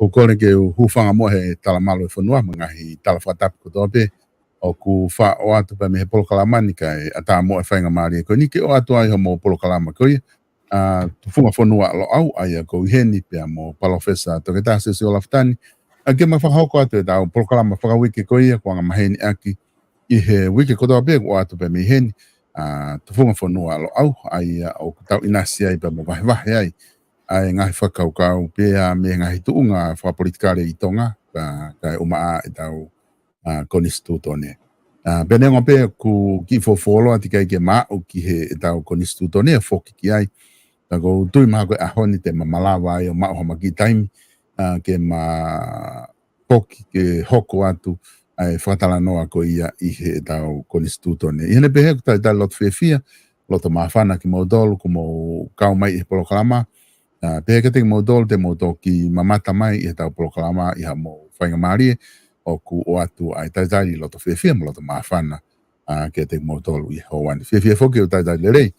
kore ke hufanga mo he talamalo e whanua mangahi talawhatapu kotope o ku wha o atu pa me he polokalamani kai ata mo e whainga maari e koe nike o atu ai ho mo polokalama koe tufunga whanua alo au ai a kou heni pia mo palofesa toke tase si o laftani a ke mawhakahoko atu e tau polokalama whakawiki koe kua ngā maheni aki I he wiki kotope o atu pa me heni tufunga whanua alo au ai o tau inasi ai pa mo vahe ai ai ngahi whakaukau pia me ngahi tuunga whapolitikare I tonga kai umaa e tau konistutone. Bene ngope ku ki fofolo ati kai ke mau ki he e tau konistutone foki ki ai. Tako tui maha koe ahoni te mamalawa ai o mau hama ki taimi ke ma poki ke hoko atu ai whatala noa ko ia I he e tau konistutone. I hene pehe kutai tai loto whiawhia, loto maafana ki maudolu ku mau kau mai I polokalama. Pehe ka te maudolu te maudo ki mamata mai I he tau polokalama I ha mo whainga maari o ku o atu ai tai loto whiawhia mo loto maafana ke te maudolu I hawani. Whiawhia foki o tai lerei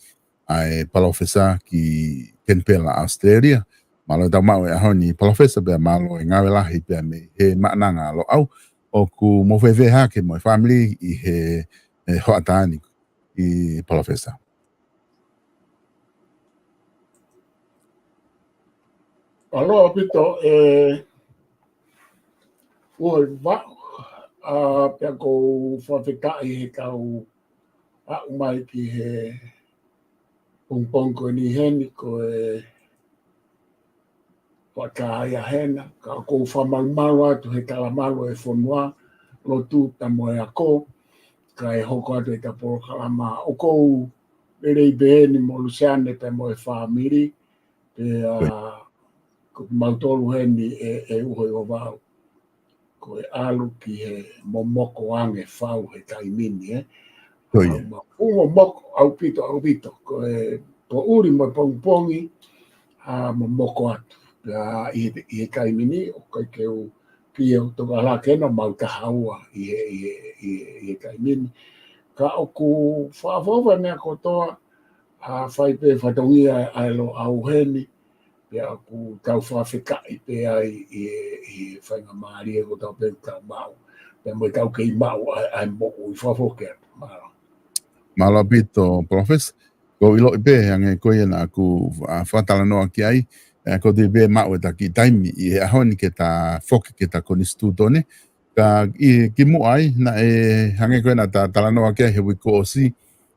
ai palofesa ki Kenpela Australia. Malo tau mau e ahoni palofesa bea malo e ngawe lahi bea me he maananga alo au o ku mo whiawhia hake mo family I he hoatani I palofesa. Aloha pito oi va pia ko whawhikai he kau mai ki he pongpongo ni heni ko whakahaya hena ka ko whamaumaru atu he kalamalo e whanua lo tu tamo e ako ka e hoko atu e ka porokalama o kou rei beheni mo luseane pe mo e whamiri pe mautolu heni e uhoi o wau. Ko e alu ki he momoko ange whau he kaimini Ungo moko au pito. Ko e po uri mo pongpongi momoko atu. I he kaimini o kai ke u pia o toka la kena mauta haua I he kaimini. Ka o ku whaafova nea kotoa whaipe whatongia ai lo au heni. Pea ku tau whawhikai pe ai I whainga maari e ko tau pe tau mau. Pea mo tau kei mau ai mo I whawhoke atu. Malo pito profes. Ko ilo ipe hange koe na ku whatala noa ki ai. Ko te ipe mau e ta ki taimi I he ahoni ke ta whoke ke ta konistutone. Ka ki mu ai na e hange koe na ta tala noa ki ai he wiko o si.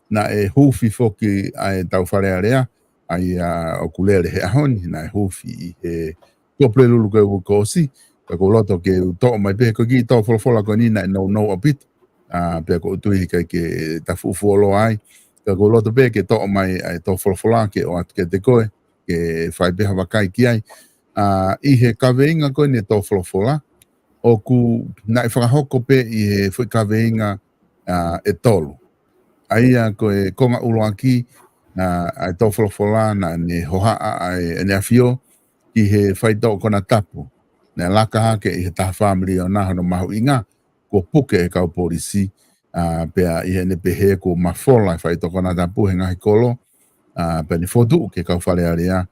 Na e hufi whoki ai tau wharea rea. Ai o kulere he ahoni na e hufi I he topre lulu koe wiko o si. Ka ko loto ke to mai pe ko ki to folfola ko ni na no o pito. Pea ko utui kai ke ta fufuolo ai. Ka ko loto pe ke to mai ai to folfola ke o atu ke te koe. Ke whai peha wakai ki ai. I he kaweinga koe ne to folfola. O ku na e whakahoko pe I he whi kaweinga e tolu. Aia koe konga uloaki ai to folfola na ne hohaa ai ne afio. I he whai to kona tapu. Ne laka hake I he taha family o naha no mahu inga. Ko puke e kau polisi pea I he ne pehe ko mafola whai toko na tapu he ngahi kolo pea ni fotu ke kau whare area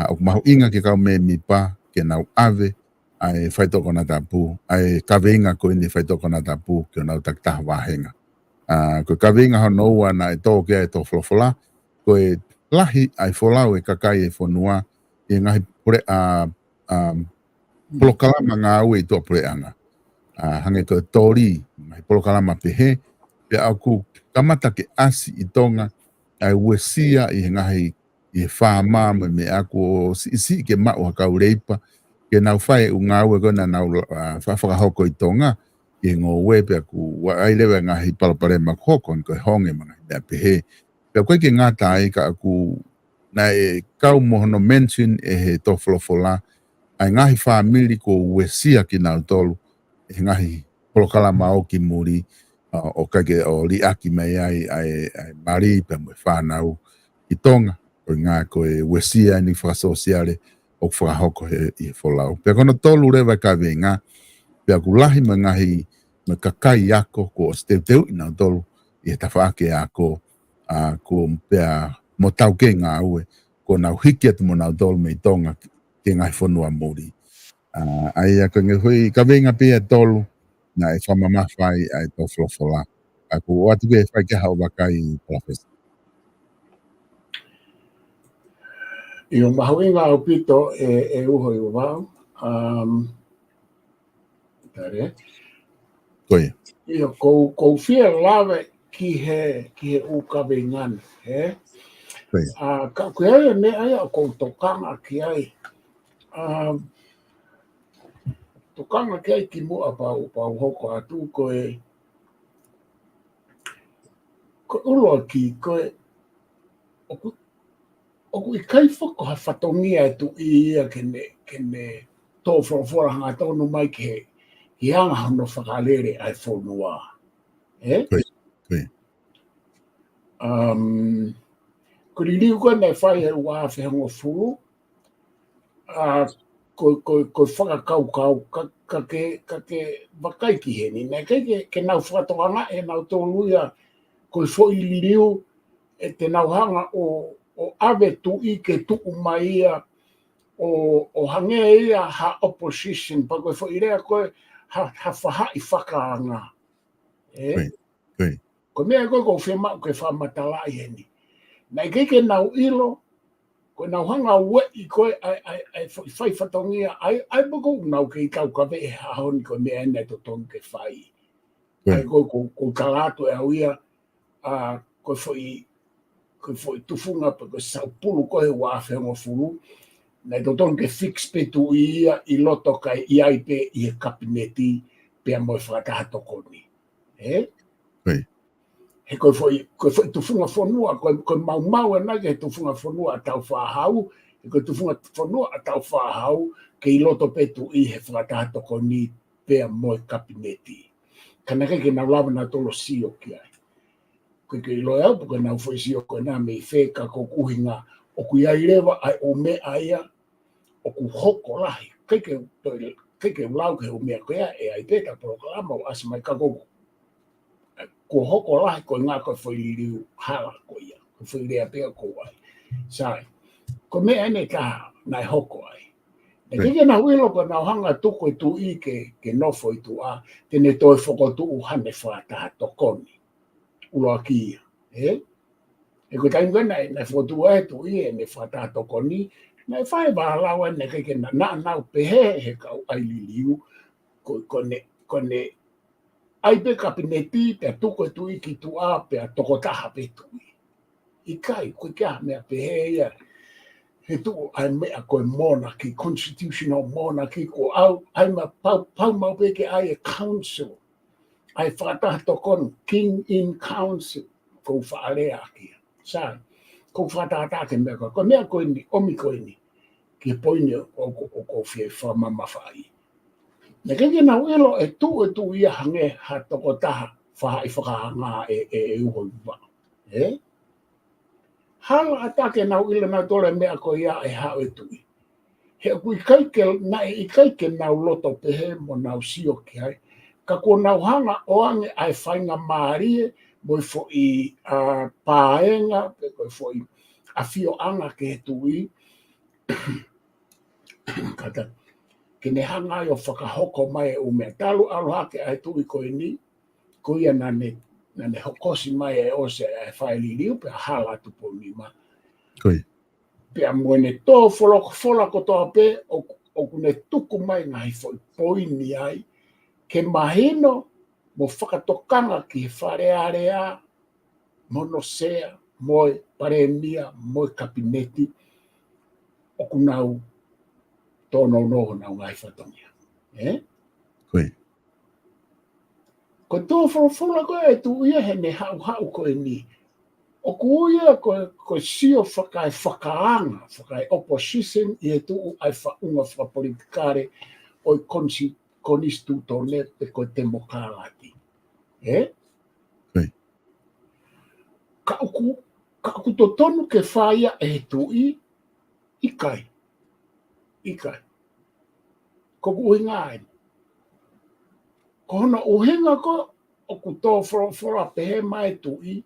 o mahu inga ke kau me mipa ke nau ave ai whai toko na tapu ai kaweinga ko ini whai toko na tapu ke nau taktaha wahenga ko kaweinga ho noua na e tō ke e tō wholofola ko e lahi ai wholau e kakai e whanua I ngahi pure polokalama ngā ue I tō pure anga hange ko tori mai polokalama pehe pe aku kamata ke asi I tonga ai uesia I ngahi I whama me aku si ke mau hakau reipa ke nau whai u ngā ue kona nau whakahoko I tonga ke ngō ue pe aku ai lewe ngahi palapare makhoko ko honge mga mea pehe pe koe ke ngata ai ka aku na e kau mohono mention e he tofolofola ai ngahi whamiri ko uesia ki nau tolu e ngahi polokalama o ki muri o kage o liaki mai ai mari pe mo whanau I tonga o ngā koe wesia ni whakasosiare o whakahoko I wholau. Pea kono tolu rewa ka venga, pea kulahi ma ngahi ma kakai ako ko steuteu ina tolu I he tawhaake ako ko pea mo tau ke ngā ue ko nau hiki atu mo nau tolu me I tonga ke ngahi whanua muri. Ai a kanga hui ka venga pia tolu na e whamamawhai ai tō wholofola. A ko o atu e whai ke hau wakai professor. I o mahuinga au pito e uho i o wau. Tare. Koia. I o kou whia lawe ki he uka vengana. Koia. Ka koe ai me ai o kou tokanga ki ai. Tokanga ki ai ki mua pau hoko atu koe uloa ki koe oku I kai whako ha whatongia e tu I ia kene tō whorofora hanga tonu mai ki anga hono whakalere ai whonua. Koe. Ko ririu koe nei whai he ua whengo furu. Ko whakakau ka ke wakai ki he ni. Nei ke nau whakatokanga e nau tōluia ko fo I ririu e te nau hanga o ave tu I ke tuku mai ia o hange ia ha opposition pa koe fo I rea koe ha whaha I whakaanga. Ko mea koe ko whema koe whamatala I heni. Nei ke nau ilo, koe nau hanga ue I koe ai whai whatongia, ai bako nau ke I kau kawe e hahoni koe mea ene to tonu ke whai. Ai koe ko kalato e au ia, koe foi tufunga pa koe saupulu koe ua whengo furu. Nei to tonu ke fix pe tu ia I loto kai I ai pe I he kabineti pea moe whakataha tokoni. He koe foi tufunga whanua, koe mau e nage he tufunga whanua a tau whahau, he koe tufunga whanua a tau whahau ke I loto pe tu I he whakataha tokoni pea moe kabineti. Kanake ke nau lawa na tolo sio ki ai. Koe ke ilo au, koe nau foi sio koe nā mei wheka ko kuhinga o kui ai rewa ai o me aia o ku hoko lahi. Keke lau ke o mea koea e ai peta proklama o asimai kakoko. Ko hoko lahi koe ngā koe foi liriu hala koe ia. Koe foi rea pea ko ai. Sai, ko mea ene ka nai hoko ai. Ne keke na huilo koe nau hanga tuko I tu I ke nofo I tu a tene toi whoko tu uhane whataha tokoni. Uloa ki ia. E koe taim koe nai whotu e tu I e ne whataha tokoni. Nai whae wahalawa ne keke na nau pehe he kau ai liliu. Kone ai pe kabineti pe tuko tu I ki tu a pe tokotaha pe tu I. I kai koe kia mea pehe ia. He tu ai mea koe monarchy, constitutional monarchy, ko au, ai ma pau mau peke ai e council. Ai whataha tokon, king in council, ko whaarea kia. Sai, ko whataha tāke mea koe. Ko mea koe ni, omi koe ni, ki poini o ko whie whamamawhai. Ne keke na uelo e tu ia hange ha tokotaha whaha I whakahanga e uho iwa. Hala atake na uile na tole mea ko ia e hao e tui. He kui kaike na I kaike nau loto pehe mo nau sio ki ai. Ka ko nau hanga o ange ai whainga maarie moi fo I paenga, pe fo I a fio anga ke he tui. Kata, ke ne hanga I o whakahoko mai e umea. Talu alohake ai tui koe ni, ko ia nane hokosi mai e ose e whaili liu pe hala tupo ni ma. Koe. Pea moene tō whola ko toa pe o kune tuku mai ngai foi poini ai ke mahino mo whakatokanga ki he wharearea mono sea moe paremia moe kabineti o kunau tōno noho nau ngai whatongia. Koe. Ko tō whola koe e tu ia he ne hau koe ni. O kuia ko sio whakaanga, whakai opposition I e tuu ai whaunga whapolitikare o konistu tōne pe koe demokralati. Ka aku to tonu ke whaia e tui, ikai. Ko uhinga ai. Ko hona uhinga ko, o ku tō whora pehe mai tui,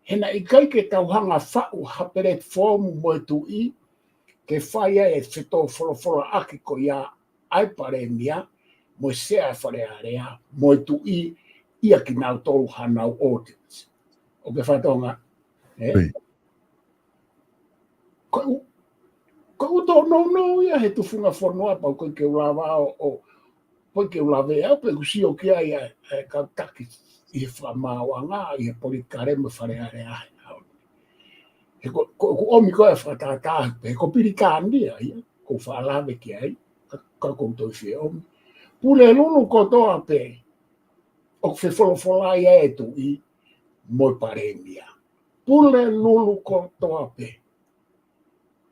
hena I kai ke tauhanga whau hapere fomu mo tu I, ke whaia e whito whora aki ko ia ai paremia mo se a fare area mo tu ia ki nau tolu hanau audience. O ke whatonga, ko uto no ia he tufunga whanua pau koe ke ulawa o koe ke ulawa e au pe kusio kia ia e kautaki i he whamawanga i he polikare me whare area. He ko omi koe whatata he ko pirikani ia ko whaalawe ki ai ka koutou whie omi. Pule lulu kotoa pe o ke wholofola ia e tu i moi paremia. Pule lulu kotoa pe.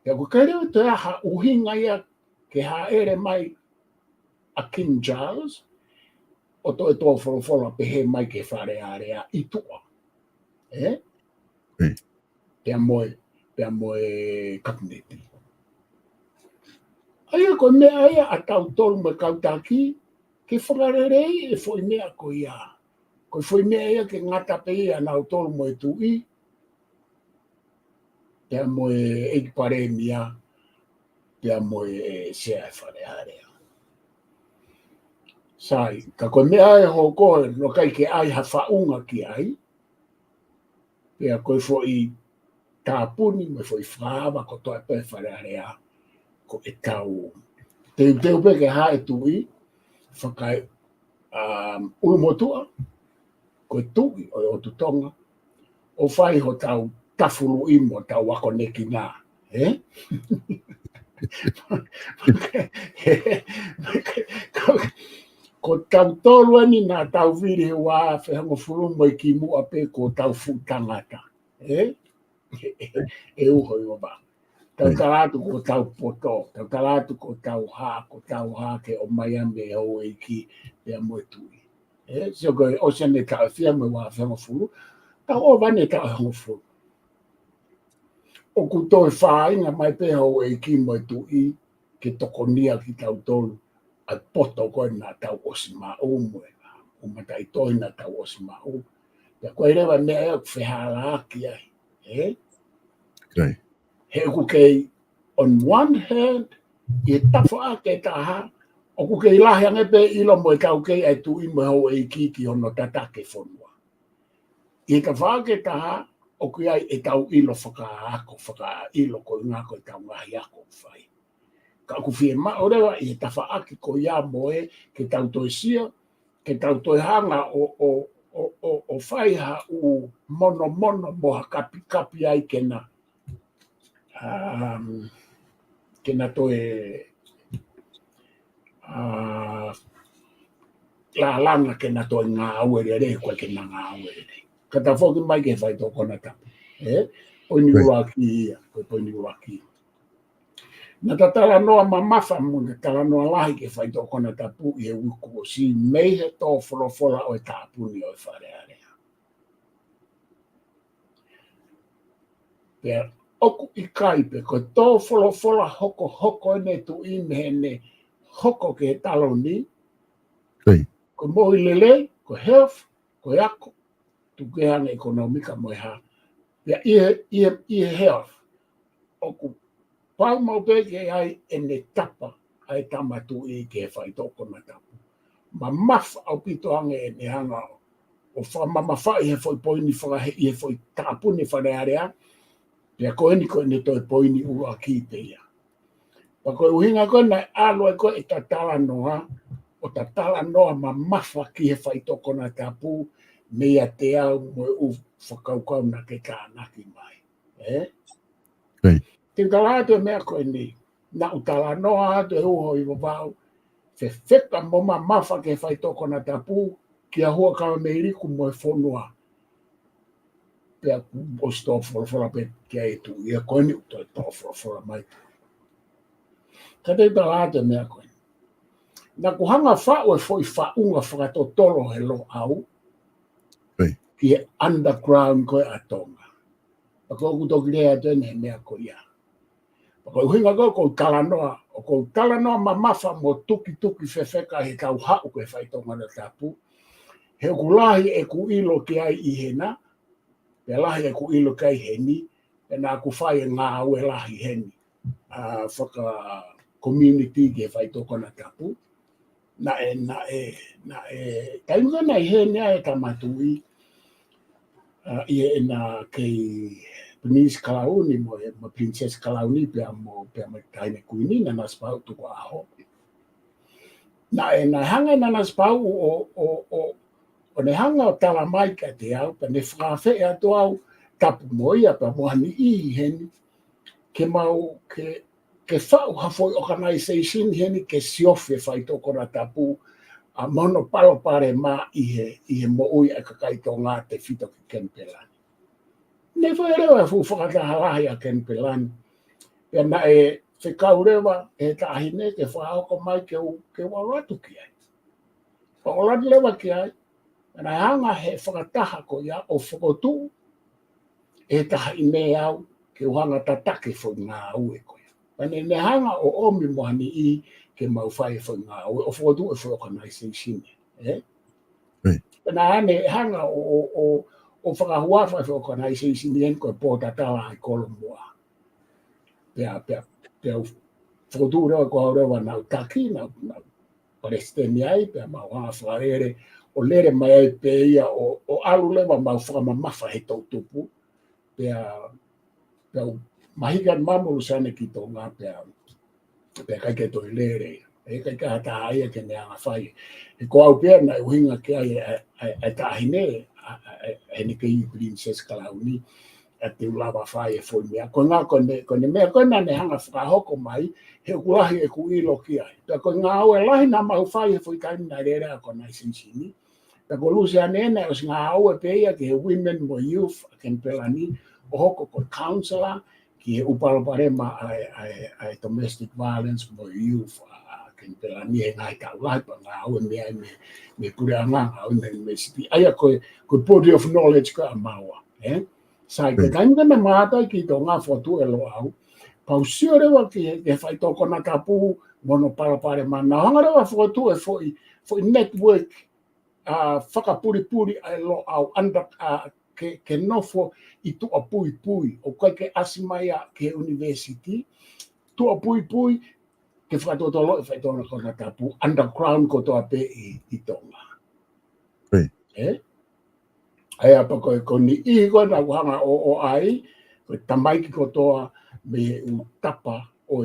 Ia ko kereo te aha uhinga ia ke ha ere mai a King Charles o to e tō wholofola pe he mai ke whare area i tua. Pea moe kapneti. Aia ko mea ia a tau tolu me kautaki ke whakarerei e foi mea ko ia. Ko foi mea ia ke ngata pe ia nau tolu mo e tu i. Pea moe eik paremia. Pea moe sea e whare area. Sai, ka koe mea e ho koe no kai ke ai ha whaunga ki ai. Pea koe foi tāpuni me foi whaava ko toi pe whare area. Ko e tau teu pe ke hae tui whakai ulumotua ko e tui o tutonga o whai ho tau tafuru imo tau wako neki ngā ko tau tolu ani nā tau viri he wā whehango furumo i ki mua pe ko tau futangata e uho i waba. Tau talatu ko tau poto, tau talatu ko tau hā ke o Miami o e ki pea moe tui. So koe osane tau whia me wā whenga furu, tau o wane tau whenga furu. O ku toi whainga mai pea o e ki moe tui ke tokonia ki tau tolu, ai poto koe nā tau osima o moe, o matai toi nā tau osima o. Pea koe rewa mea ea whehala aki ai, he ku kei, on one hand, i tawha ake taha, o ku kei lahi angepe ilo mo e kau kei ai tu i mo hau e ki hono tatake whonua. I tawha ake taha, o ku ai e tau ilo whaka ilo ko ngā ko e tau ngahi ako whai. Ka ku whie maorewa i tawha ake ko ia moe ke tau toi sia, ke tau toi hanga o whai ha u mono mo ha kapi ai kena. Kena toe la langa kena toe ngā auere re koe kena ngā auere re. Kata whoki mai ke whai tō kona tapu. Poini uraki ia, koe poini uraki. Nā ta tala noa mamafa muna, tala noa lahi ke whai tō kona tapu i he wiku o si mei he tō wholofola o e tāpuni o e whare area. Pea oku i kaipe, ko tō wholofola hoko ene tu i mehene hoko ke he talo ni. Ko mohi lele, ko health, ko yako, tu kehanga ekonomika mo ha. Pea i he health, oku pau mau peke ai ene tapa ai tamatu i ke whai tōko na tapu. Ma mafa au pito ange ene hanga o whamamafa i he whai poini whakahe i he whai tāpuni whare area. Pea koe ni koe ne toi poini ua ki te ia. Pa koe uhinga koe nai aloe koe e tatala noa, o tatala noa ma mafa ki he whai toko na tapu, mea te au moe u whakaukau na ke kānaki mai. Te kalātu e mea koe ni, na utala noa atu e uho i wapau, wheka mo ma mafa ki he whai toko na tapu, ki a hua kawa me iriku moe whonua. Pea o sto wholofola pe kia e tu, ia koe ni uto e tō wholofola mai. Ka te talātu mea koe. Nā ku hanga whao e whoi whaunga whakatotolo he lo au, ki he underground koe a tonga. Pa koe kutoki rea tēne he mea koe ia. Pa koe uhinga koe kou talanoa, o kou talanoa ma mafa mo tuki whewheka he kau hau koe whaitonga na tapu. He kulahi e ku ilo ki ai i hena, pe lahi e ku ilo kai heni, e nā ku whai e ngā ue lahi heni. Whaka community ke fai to kona tapu na kai mga na he nia e tamatui ia na kei Princess Kalauni mo Princess Kalauni pe mo taine kuini na spau tu ko aho na hanga na spau o ne hanga o tala mai ka te au pe ne whawhe atu au tapu moia pa mohani I heni ke mau ke whau hafoi organisation heni ke siofe whai toko na tapu a mono palo pare ma I he mo ui a kakai tō ngā te whito ki Kenpelani. Ne whai rewa fu whakataharahi a Kenpelani. Pea na whekau rewa e tahine ke whaoko mai ke waratu ki ai. Whaoratu rewa ki ai. Na hanga he whakataha ko ia o whakotu e taha I me au ke uhanga tatake fo ngā ue ko ia. Pane ne hanga o omi mohani I ke mau whai fo ngā ue o whakotu e fo organisation. Na ane hanga o whakahuafa fo organisation ien ko pōta tawa ai kolomua. Pea whakotu rewa ko rewa nau taki nau Palestini ai pea mau hanga whakarere o lere mai ai pe ia o alu lewa mau whakamamafa he tau tupu. Pea mahikan mamuru sane ki tō ngā pea kai ke toi lere. E kai ka hata aia ke nea ngā whai. E ko au pea na uhinga ke ai tahine he ni ke I Princess Kalauni a te ulawa whai e fwoi mea. Ko ngā kone mea kona ne hanga whakahoko mai he kulahi e ku ilo ki ai. Pea ko ngā au e lahi na mau whai e fwoi kaini na rere a kona I sinsini. Pea ko lusi anene os ngā au e peia ki he women mo youth a Kenpelani o hoko ko counsellor ki he upalopare ma ai domestic violence mo youth a Kenpelani he ngai ka ulai pa ngā au e mea me pure anga au me sipi. Aia ko body of knowledge ka amaua. Sai ke kainga na mātai ki tō ngā whotu e lo au. Pau sio rewa ki he whai tōko na tapu mono palapare mana. Hanga rewa whotu e foi network whakapuri ai lo au anda ke nofo I tua pui o kai ke asimaia ke university tua pui ke whakatotolo e whai tōko na tapu underground ko toa pe I tonga. Aia pa ko ni I ko na hanga o ai ko tamaiki ko toa me tapa o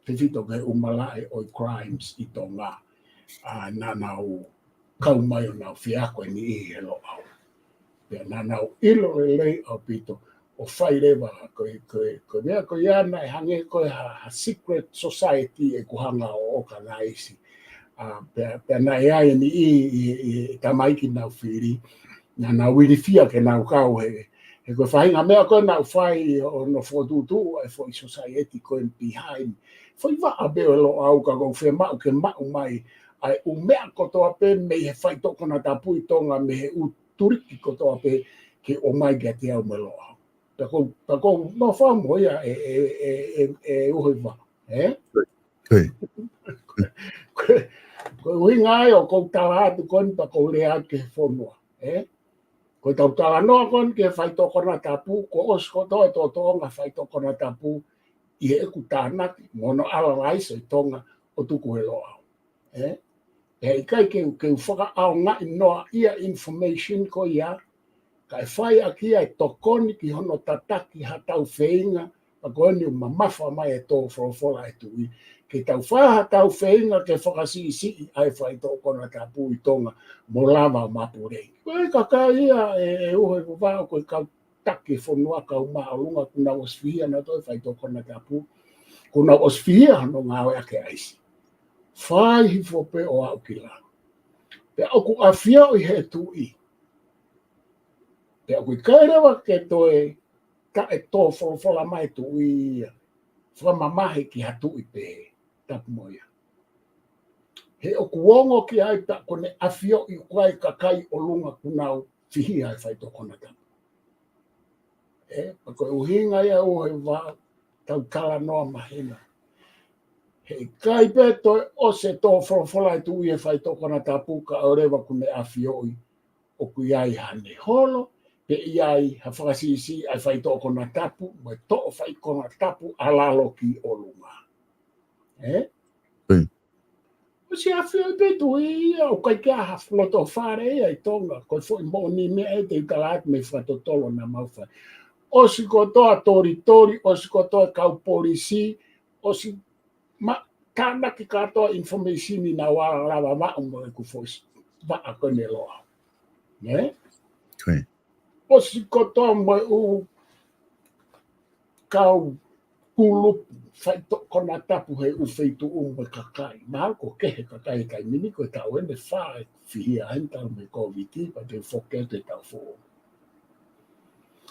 whiwhito ke umalae o crimes I tonga na nau kaumai o nau whiako ni I he lo au. Pea na nau ilo lei au pito o whai rewa ko mea ko iana e hange ko ha secret society e kuhanga o organize. Pea na ai ni I tamaiki nau whiri na nau wirifia ke nau kau he ko whainga mea ko nau whai o no whotutu e fo I society ko in behind. Foi wa abeo lo au ka ko whe mau ke mau mai ai mea ko toa pe me he whai toko na tapu I tonga me he turiki ko toa pe ke o mai ke te au me lo au. Tako no whamu ia uhi wa. Ko uhinga ai o kou tala atu kon pa kou lea ke whonua. Ko tau tala noa kon ke whai toko na tapu ko osko toa e tonga whai toko na tapu I he eku tānaki mono ala laisa I tonga o tuku he lo au. E kai ke whaka au ngai noa ia information ko ia ka e whai aki ai tokoni ki hono tataki ha tau wheinga pa koeni mamafa mai e tō wholofola e tui. Ke tau whaha tau wheinga ke whakasisi ai whai tōko na tapu I tonga mo lava mapurei. Koe kaka ia uhe kuvao koe kau taki whonua kau maalunga kuna osfihia na toi whai tōko na tapu. Kuna osfihia no ngāwe ake aisi. Whai hifo pe o au ki la. Pe aku awhia I he tui. Pe aku I kairewa ke toe ka e tō wholofola mai tui. Whamamahe ki ha tui pe tapu moia. He o kuongo ki ai ta kone awhia I kuai kakai o lunga kunau whihi ai whai tō kona tapu. Pa koe uhinga ia uhe wā tau kala noa mahina. He kai pe toi ose tō wholofola I tui e whai tō kona tapu ka aurewa kune awhioi o kui ai hane holo. Pe iai ha whakasisi ai whai tō kona tapu, mai tō whai kona tapu alalo ki o lunga. O se a fio pe tu o kai ka floto fare ai tonga ko foi mo ni me e te kalat me fato tolo na maufa o si kotoa tori o si kotoa kau polisi o si ma kana ki katoa information ni na wala lava ma mo ku foi va a konelo o si kotoa mo u kau kulu fai to kona tapu he u feitu mo kakai ma ko ke kakai kai mini ko ta wende fa fi anta me covid pa te foket ta fo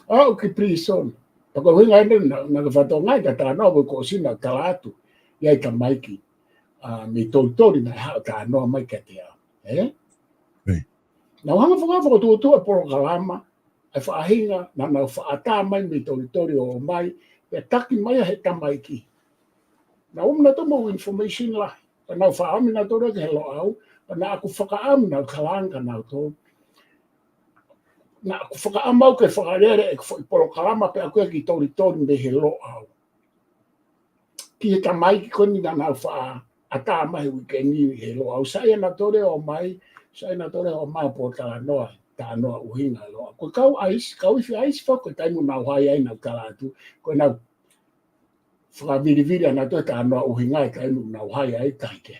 o que prison porque venga na fato ngai ta no ko sina kalatu ia ka maiki me tori na ha ta no mai ka te na hanga fo tu programa e fa hinga na fa ata mai me tori o mai e taki mai he ta maiki na na tomo information la na fa ami na tori ke lo au na aku faka am na kalanga na to na aku faka am au ke faka rere e foi programa pe aku ki tori me he lo au ki ta maiki koni na fa ata mai weekend he lo au sai na tori o mai sai na tori o mai po ta no ta no uhinga lo ko kau fi ais fa ko tai mo na wai ai na kala tu ko na fra viri na to ta no uhinga kai no na wai ai kai ke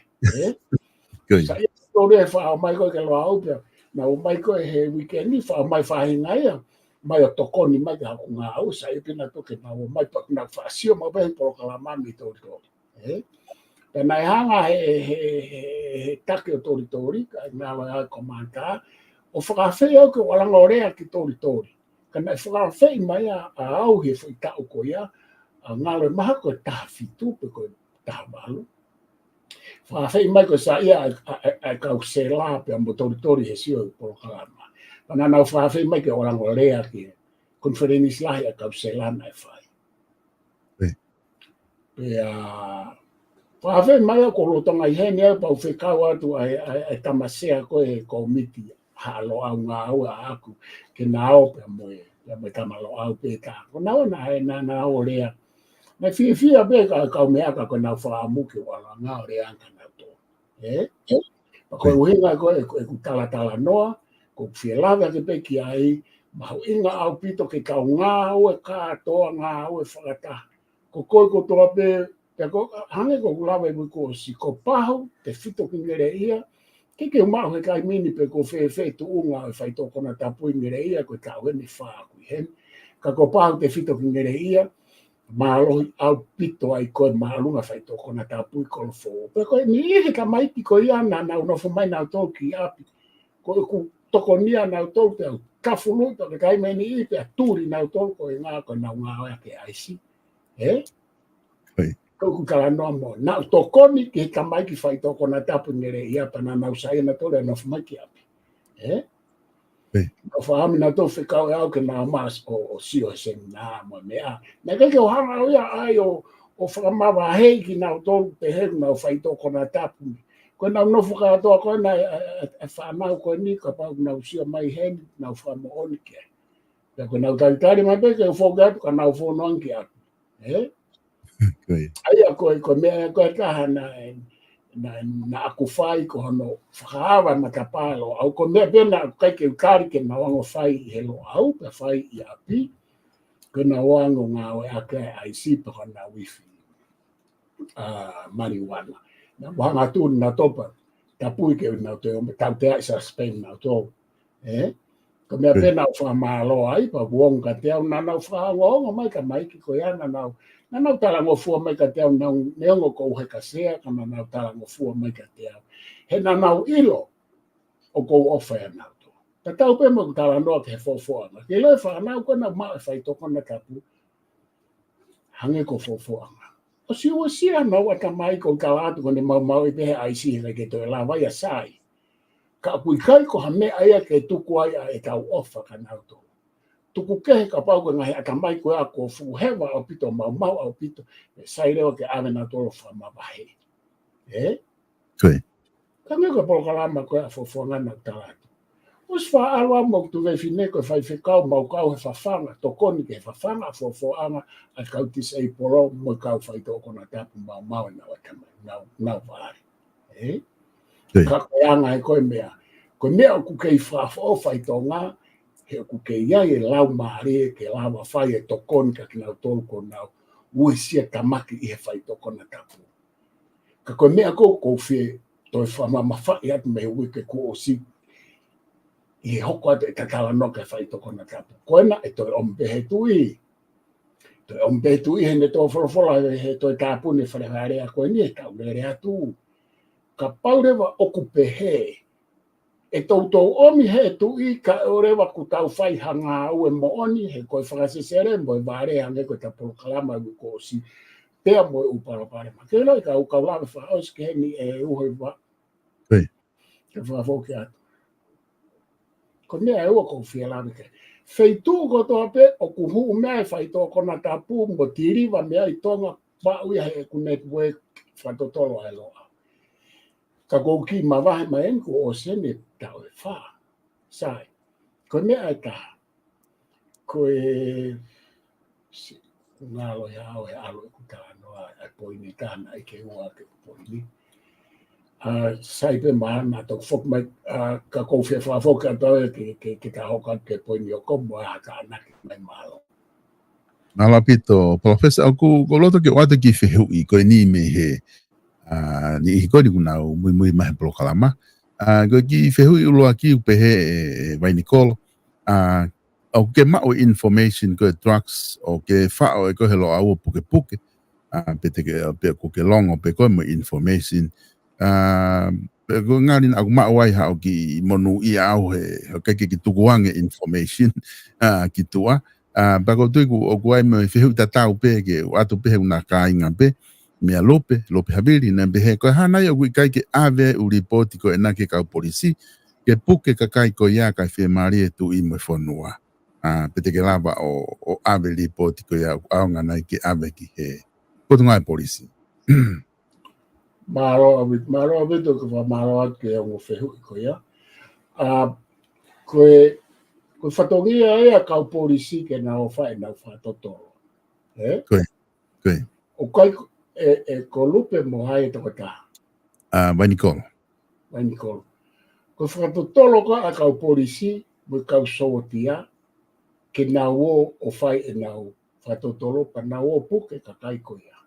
sai tori fa mai ko ke lo au na o mai ko he weekend ni fa mai fa hinga ia mai o tokoni mai ka nga au sai pe na to ke na o mai pa na fa sio mo be po kala mami to pe na hanga he take tori na wa komanta o whakawhai au ke wala ngorea ki tori. Kana whakawhai mai a au he whaita o ko ia, a ngāle maha ko taha fitu pe ko taha malu. Whakawhai mai ko sa ia a kau se la pe a mo tori he sio i polo kalama. Pana nau whakawhai mai ke wala ngorea ki konferenis lahi a kau se la nai whai. Pe a whakawhai mai a ko rotonga i hene au pau whekau atu a tamasea ko e komiti halo au nga au aku ke nao pe moe ya me tamalo au pe ka ko nao na o rea na fi be ka me aka ko na fa mu ke wala nga o rea kana to ko winga ko e ku tala noa ko fi lava ke pe ki ai ma inga au pito ke ka nga o ka to nga o fata ko to pe ko hange ko lava ko si ko paho te fito ki ngere ia ke mau he kai mini pe ko fe tu unga e fai toko na tapu ngere ia ko ka wene fa ku hen ka ko pa te fito ngere ia malo au pito ai ko malunga fai toko na tapu ko fo pe ko ni he ka mai ki ko ia na no fo mai na to ki api ko ku toko nia na to te ka fulu to kai meni i pe turi na to ko nga ko na nga ke ai si ko kala no mo na to koni ke ka mai ki fai to kona tapu ngere ia pana na usai na to le no fuma ki api o fa ami na to fe ka au ke na mas o si o se na mo me a na ke o hanga ia ai o fa ma va he ki na to te he na fai to kona tapu ko na no fuka to ko na fa ma ko ni ka pa na usi mai he na fa mo on ke ko na tari ma pe ke fo ga ka na fo no ki api ai ko me ko ka na aku fai ko no whakawa na ka palo au ko me pena kai ke kari ke na wango fai helo au pe fai i api ko na wango nga o ake ai si pa na wifi marijuana na wanga tu na topa tapu ke na te o ta te sa Spain na to ko me pena fa malo ai pa wong ka te na fa ngo mai ka mai ki ko ya na na tala ngo fu mai ka te na ngo ko he ka sea ka na tala ngo fu mai ka te he na ilo o ko ofa na to ta tau pe mo tala no ke fo na ke le fa na ko na ma fa to ko na ka pu hange ko fo o si no wa ka mai ko ka la to ne ma i be ai si le ke to la va ya sai ka pu kai ko ha me ai ke tu ko ai e ka ofa ka na to tuku ke ka pau ko ngai aka mai ko ako fu heva o pito mau o pito sai reo ke ave na tolo fa ma vai ka me ko por kala ma ko fo na tala Os whaarua mo tu vei fine ko whai whikau mau kau he whawhanga, to koni ke whawhanga, whawhanga, a kau tis ei poro, mo kau whai tō kona tapu mau mau na watamai, nau whaare. Ka koeanga e koe mea. Koe mea o ku kei whawho whai tō ngā, he o ku kei iai e lau maare, ke lawa whai e to koni ka kinau tōru ko nau, ue sia tamaki i he whai tō kona tapu. Ka koe mea kou whie, toi whamama whai atu me ue ke ko o si, i he hoko atu e tatala noka whai tō kona tapu. Koena e toi ombehe tui. Toi ombehe tui he ne tō wholofola he toi tāpune whalewarea koe ni e tau lere atu. Ka paurewa oku pehe. E tautou omi he tui ka orewa ku tau whai hanga au e mooni he koe whakasesere mo e vare hange koe tapolo kalama u ko si. Pea mo e upalapare ma. Kena i ka ukalawe whaos ke heni e uhoi wa. Ke whafoke atu. Ko mea e ua kou whia lawe ke. Whei tū ko toa pe, o ku huu mea e whai tō kona tāpū, mo tiriwa mea i tonga whauia he ku network whatotolo ai loa. Ka kou ki mawahe mai enku o sene tau e wha. Sai. Ko mea e tā. Ko e... ngalo e au e alo e ku tānoa e poini tāna i ke ua ke poini. Sai pe mana to fok mai ka ko fe fa fok to ke ka hoka ke poini o como a ka na mai malo. Nala pito professor aku ko loto ke wata ki fe hui ko ni me he ni ko ni kuna muy mai pro kalama ko ki fe hui ulo aki pe he vai Nicole o ke ma o information ko drugs o ke fa o ko hello au puke pete ke ko ke long o pe ko mo information ko ngarin aku ma wai ha ki monu i au he ka ki tukuange information ki tua ba ko tu o ko ai me fe ta tau pe ke atu pe una ka inga pe me lope habili na be he ko hana yo kai ke ave u report ko na ke ka polisi ke puke ka kai ko ya ka fe mari tu i mo fonua pete ke lava o ave report ko ya au ngana ke ave ki he ko tunga polisi Maro abito ko maro at ke o fehu ko ya. Ko fatongia e ka polisi ke na o fa na fa toto. Ko. O kai ko lupe mo hai to ka. Vai Nicole. Ko fa toto lo ka polisi mo ka sotia ke na o fai e na o fa toto lo pa na o puke ka kai ko ya.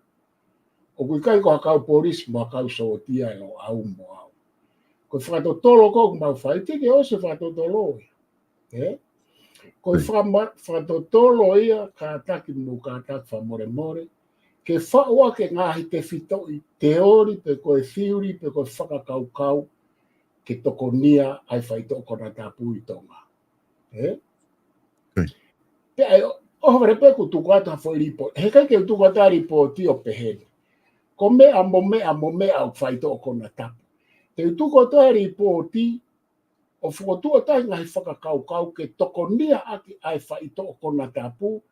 O kui kai ko hakau polisi mo hakau sotia e o au mo au. Ko whakatotolo ko mau whai tiki o se whakatotolo ia. Ko whakatotolo ia ka ataki mo ka ataki whamore ke whaua ke ngahi te whito i teori pe koe theory pe koe whakakaukau ke tokonia ai whaito kona tāpū i tonga. Pea o haware pe ku tukuata foi ripo. He kai ke tukuata ripo ti o peheni. Ko mea mo mea o whaito o kona tapu. Te utuko toa ripoti o whukotua tai ngahi whakakaukau ke tokonia aki ai whaito o kona tapu.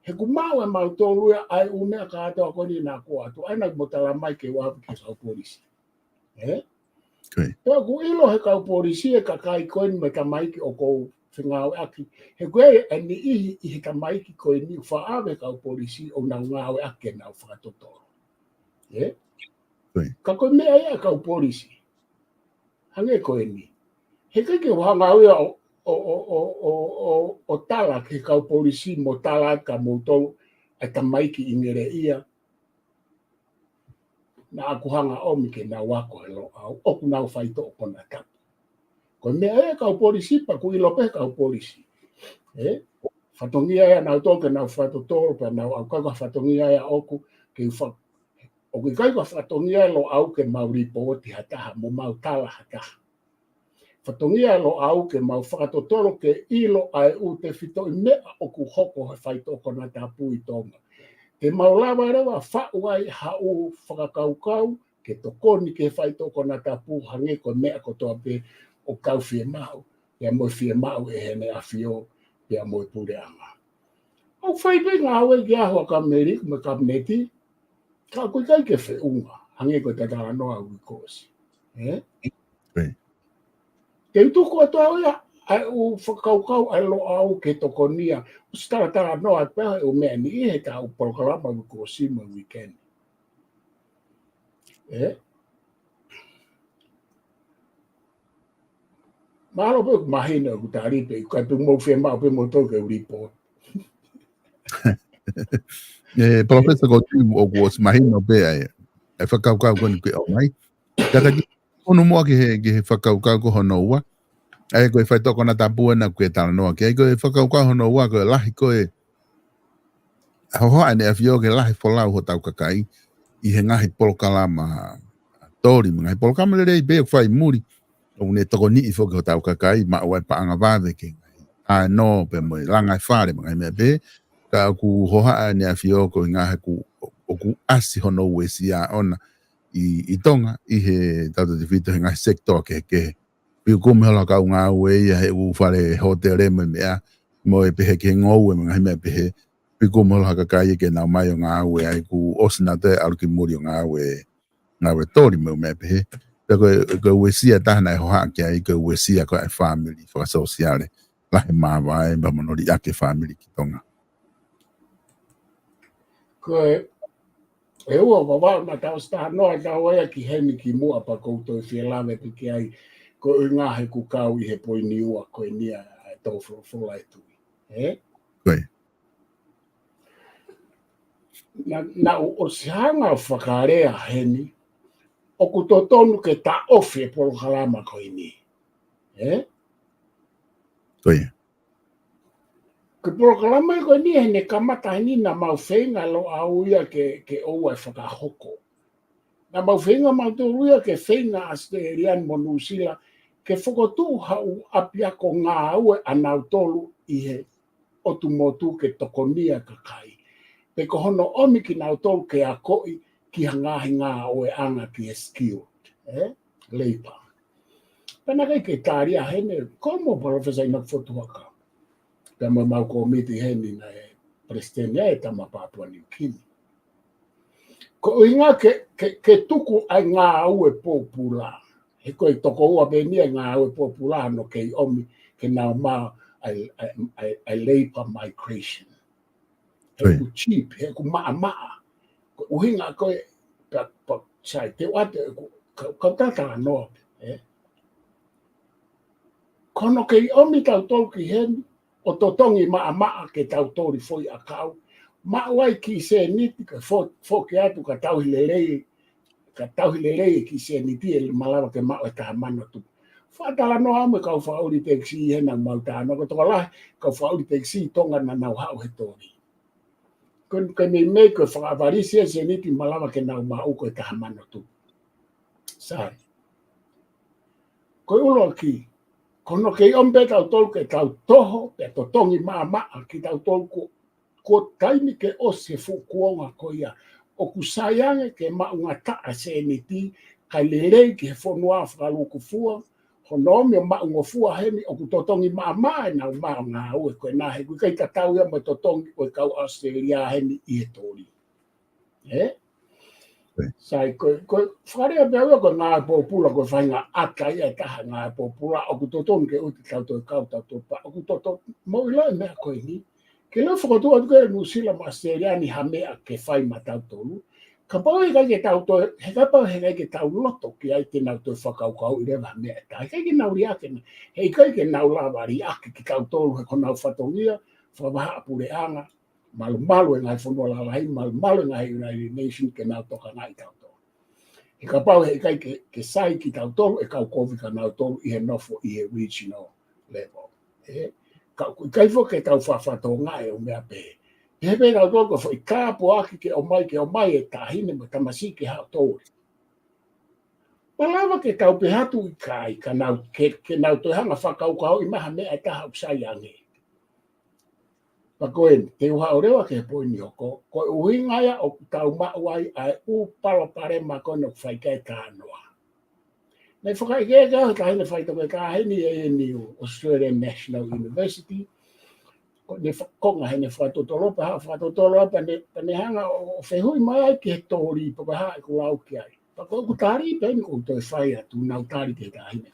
He ku mau e mau tōruia ai umea ka atoa koni nā kua atu. Aina motala mai ke wapu ke kau polisi. Pea ku ilo he kau polisi e ka kai koini me ka maiki o kou whengau aki. He koe e ni ihi i he ka maiki koini whaawe kau polisi o nau ngau ake nau whakatotoro. Ka koe mea ia kau polisi. Hange koe ni. He kai ke wahanga ia o tala ke kau polisi mo tala ka moutou ai ta maiki ingere ia. Na aku hanga omi ke na wako e lo au. Oku nau whaito o kona tapu. Koe mea ia kau polisi pa ku ilope kau polisi. Whatongia ia nau toke nau whatotoro pa nau au kaka whatongia ia oku ke whak. O ki kai ka whatongia lo au ke mau ripoti hataha, mo mau tala hataha. Whatongia lo au ke mau whakatotoro ke ilo ai u te whito i mea o ku hoko he whaito kona tāpū i tonga. Te mau lawa rewa whauai hau whakakaukau ke tokoni ke whaito kona tāpū hange ko mea ko toa pe o kau whie mau. Pea moi whie mau e hene a whio, pea moi pure anga. Au whaipe ngā aue ki ahua ka meri, me ka neti, ka koe kai ke whiunga, hange koe te tala noa ui kōsi. Te utuko atoa oia, ai u whakaukau ai lo au ke tokonia. O stara no ai peha o mea ni he ka u polokalama u ko sima weekend. Malo pe mahina ku tari pe ka tu mo fe ma pe mo to ke report. Professor ko tu o ko mahina pe ai. E whakaukau ko ni ke o mai. Taka ki ono mo ke he whakaukau ko hono ua. Ai ko e whai toko na tapua na koe tala noa. Ke ai ko e whakaukau hono ua ko e lahi ko e hoa ane a fio ke lahi wholau ho tau kakai. I he ngahi polokalama tori. Ngahi polokalama le rei beo whai muri. O ne toko ni i whoke ho tau kakai. Ma o e paanga vāve ke ngai. A no pe mo i langai whare mga mea pe. Ka ku hoa ane a fio ko i ngahi ku o ku asi hono ue si a ona. I tonga i he tatu te whito he ngahi sektor ke ke. Piu kumi hola kau ngā ue ia he u whare hotel me mea. Mo e pehe ke ngou e mga mea pehe. Piu kumi hola kakai ke nau mai o ngā ue ai ku osina te aluki muri o ngā ue tori me mea pehe. Ko ue sia tahana e hoa ki ai ko ue sia ko e family whaka sosiale. Lahe mawa e bamonori ake family ki tonga. Ko e ua wawa na tau sta noa tau ea ki hemi ki mua pa koutou i whia lawe piki ai ko i ngā he kukau i he poi ni ua koe nia e tau whula e tui. Koe. Na o sihanga whakarea hemi o ku totonu ke ta ofi e polokalama koe ni. Koe. Ke polokalama koe ni he ne kamata hini na mau whenga lo au ia ke oua e whakahoko. Na mau whenga mau tōru ia ke whenga Australian mo New Zealand ke whakotu hau apia ko ngā aue anau tolu i he otu motu ke tokonia kakai. Pe ko hono omi ki nau tolu ke a koi ki hangahi ngā aue anga ki e skilled. Leipa. Pena kai ke tāria hene, komo professor ina whotuaka. Tama mau ko miti heni na e presidente e tama Papua New Guinea. Ko inga ke tuku ai ngā aue popula. He koe toko ua benia ngā aue popula no kei omi ke nau maa ai labor migration. He ku cheap, he ku maa. Ko uhinga koe pa sai te wate ka tata no. Kono kei omi tau tolki heni o totongi maa ke tau tori foi a kau. Ma wai ki se niti ka fo ke atu ka tau hilelei ki se niti e malawa ke mao e taha mana tu. Whatala no ame kau whauri teksi hena mautano, ko toka lahi kau whauri teksi tonga na nau hau he tori. Ka mei ko whakavarisi e se niti malawa ke nau mau ko e taha mana tu. Sari. Ko ulo ki, kono kei ombe tau tolu ke tau toho, pe to tongi maa ki tau tolu ko taimi ke o se fukuonga ko ia. O kusayange ke maunga taa se niti, kai lelei ki he whonua whakaluku fua, honomi o maunga fua hemi o kutotongi maa e nau maa ngā ue koe nā he kui kai tatau ia mo totongi koe kau Australia hemi i he tori. Sai koe whakarea pia ua koe ngā popula koe whainga ata ia taha ngā popula o kutotongi ke uti tau toi kau tau topa. O kutotongi mo iloi mea koe ni. Ke leo whakatua atu kere Nusila ma Australia ni hamea ke whai ma tau tolu. Ka pau he kai ke tau toi, he kai pau he kai ke tau loto ki ai te nau toi whakaukau i rewa hamea e tai. Hei kai ke nau riake, hei kai ke nau lawa riake ki tau tolu he konau whatongia, whawaha apure anga, malu e ngai whanua lawa hei, malu e ngai United Nations ke nau toka ngai tau tolu. He ka pau he kai ke sai ki tau tolu e kau kovi ka nau tolu i he nofo i he regional level. Kai fo ke tau whawhato ngai o mea pe. He pe tau toko fo i kāpo aki ke o mai e tahine mo tamasi ke hao tori. Malawa ke tau pe hatu i kai ka nau ke nau toi hanga whakaukau i maha mea e taha usai ange. Pakoen, te uha o rewa ke poi ni hoko, ko uhingaia o tau mauai ai u palo pare makono whaikai kānoa. Nei whakai kea kau ka hene whaitoko e ka heni ANU, Australian National University. Ne whakonga hene whaitotolopa, whaitotolopa ne hanga o whehui mai ai ki he tori, paka haa e ku lau ki ai. Pako ku tari pēni ko toi whai atu, nau tari te ka hene.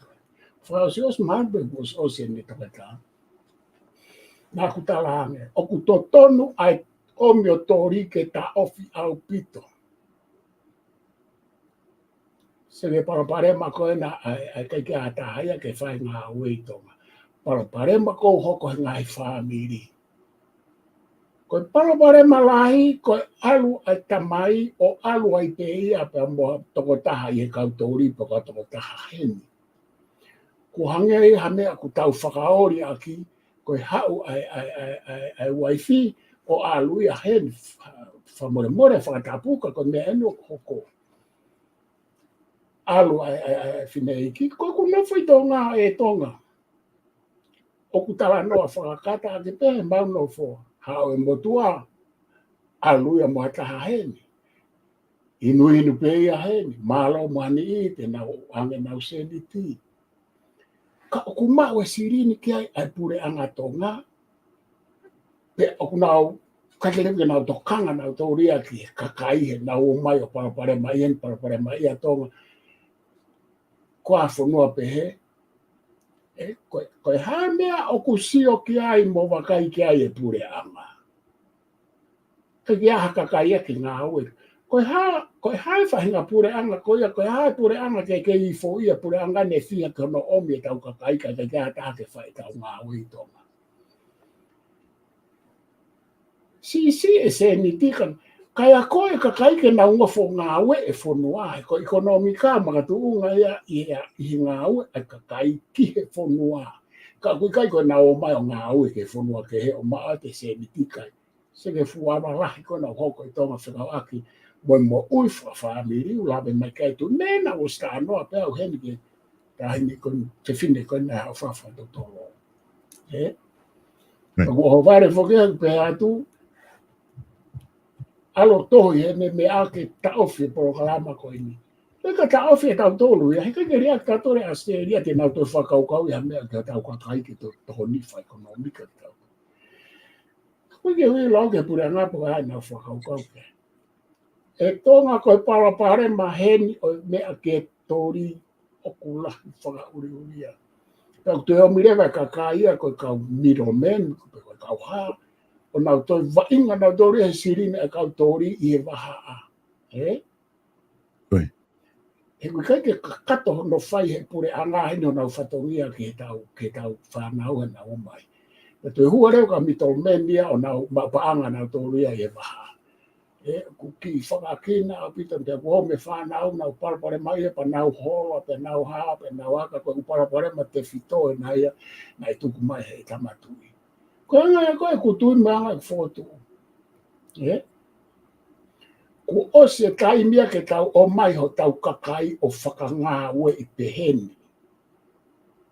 Whaosios mabe bus o se ni takata. Nā kutalange. O ku to tonu ai o mio tori ke ta ofi au pito. Se le paraparema koe na ai ke atahaya ke whai ngā uitonga. Paraparema ko hoko ngai whamiri. Koe paraparema lahi, koe alu ai tamai o alu ai te ia pe moa tokotaha i he kautori pa ka tokotaha heni. Ko hangei hamea ku tau whakaori aki, koe hau ai waifi o alu ia heni whamore more whakatapuka koe mea eno hoko. Alu ai whineiki, koe ku nowhai tonga e tonga. O ku tala noa whakakata ake pehe mauno fo. Hao e motua, alu ia moa taha heni. Inu pe ia heni, malo moani i te nau ange nau seni ti. Ka o ku mau e sirini ki ai pure anga tonga. Pe o ku nau, kakeleke nau tokanga nau tauria ki kakai he nau o mai o paraparema i en paraparema i a tonga. Koa whanua pehe. Koe hae mea o ku sio ki ai mo wakai ki ai e pure anga. Ke aha kakai ake ngā ue. Koe hae whahinga pure anga koe hae pure anga ke i fo ia pure anga ne whia kono omi e tau kakai ka ke aha taha ke whai tau ngā ue tonga. Si e se ni tikan. Kaya koe kakai ke na unga fo ngā ue e whonua. Ko ekonomika makatu unga ia i ngā ue e kakai ki he whonua. Ka kui kai koe na o mai o ngā ue ke whonua ke he o maa te se ni tikai. Se ke fuama lahi koe na hoko i tonga whekau aki. Moi mo ui whamiri u lawe mai kai tu nena o sta noa pe au heni ke tahini koe te whine koe na hao whawha to tolo. Ko ho vare whokea pe atu. Alo tohi hene me ake taofi poro kalama koe ni. Eka taofi e tau tolu ia. Heka ke rea katore a steria te nau toi whakaukau ia mea ke tau kakai ke toho nifa ekonomika tau. Koe ke hui lau ke pure ngapo ka hai nau whakaukau ke. E tonga koe parapare ma heni o mea ke tori o kulahi whakauri uria. Tau te o mirewa kakai ia koe kau miromen, koe kau haa. O nau toi vainga nau tori he sirine e kau tori i e waha a. He kui kai ke kato no whai he pure anga heni o nau whatongia ke tau whanau he nau mai. Me toi hua reo ka mitol menia o nau paanga nau tori i e waha. Ku ki whakakina o pita te kuho me whanau nau parapare mai e pa nau hoa, pe nau haa, pe nau haka koe parapare ma te whito e naia nai tuku mai he tamatui. Koe anga e koe kutui me anga e whotu. Ku ose kai mia ke tau o mai ho tau kakai o whakangā ue i peheni.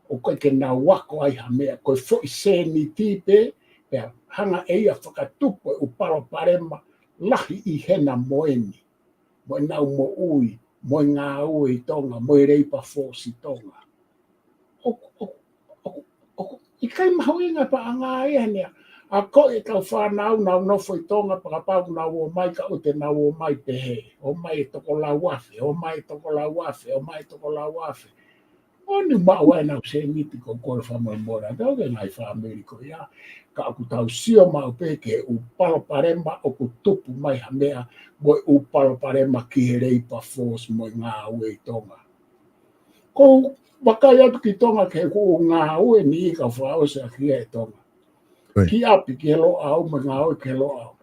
O koe ke nā wako ai ha mea, koe fo i sēni tipe, pea hanga eia whakatupo e uparo parema lahi i hena moeni. Mo nau mo ui, mo ngā ue i tonga, mo i reipa fōsi tonga. I kai mahuinga pa anga ia nea. A ko e tau whanau nau nofo i tonga pakapau nau o mai ka o te nau o mai pehe. O mai toko la wafe, o mai toko la wafe, o mai toko la wafe. O ni mau e nau se miti ko kore whamoi mora. Tau ke ngai whameriko ia. Ka aku tau sio mau peke u palo parema o ku tupu mai hamea mo u palo parema ki he reipa fōs mo ngā ue i tonga. Ko wakai atu ki tonga ke ku ngā ue ni i ka whaose a kia e tonga. Ki api ki lo au me ngā ue ke lo au.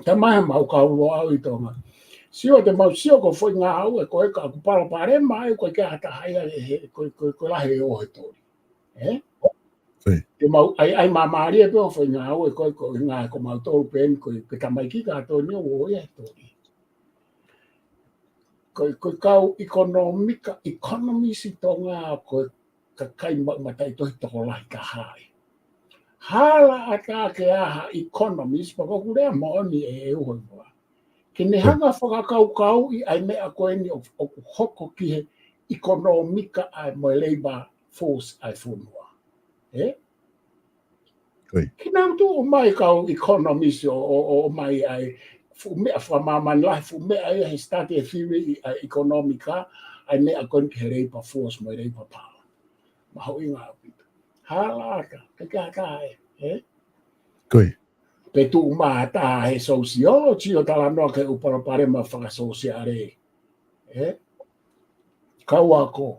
Ta mai mau ka lo au i tonga. Sio te mau sio ko foi ngā ue ko e ka ku palo parema e ko ke hata haia ko lahe o he tori. Te mau ai mamari e peo foi ngā ue ko ngā ko mau tolu pen ko ke tamai ki ka to ni o e tori. Ko kau economy si tonga ko ka kai matai to to lai ka hai. Hala ata ke aha economies pa ko kure mo ni e o hoa. Ke ne hanga whakakau i ai mea koe ni o hoko ki he economika ai mo labor force ai whunua. Ki nau tu o mai kau economies o mai ai fu mea whamaman lai fu mea ai he state theory ai economika ai mea koe ki he labor force mo labor power. Maho inga apito. Halaka, kakae, Koe. Pe tu mata he sociology o tala no ke upara pare ma whaka sosiare. Kauako.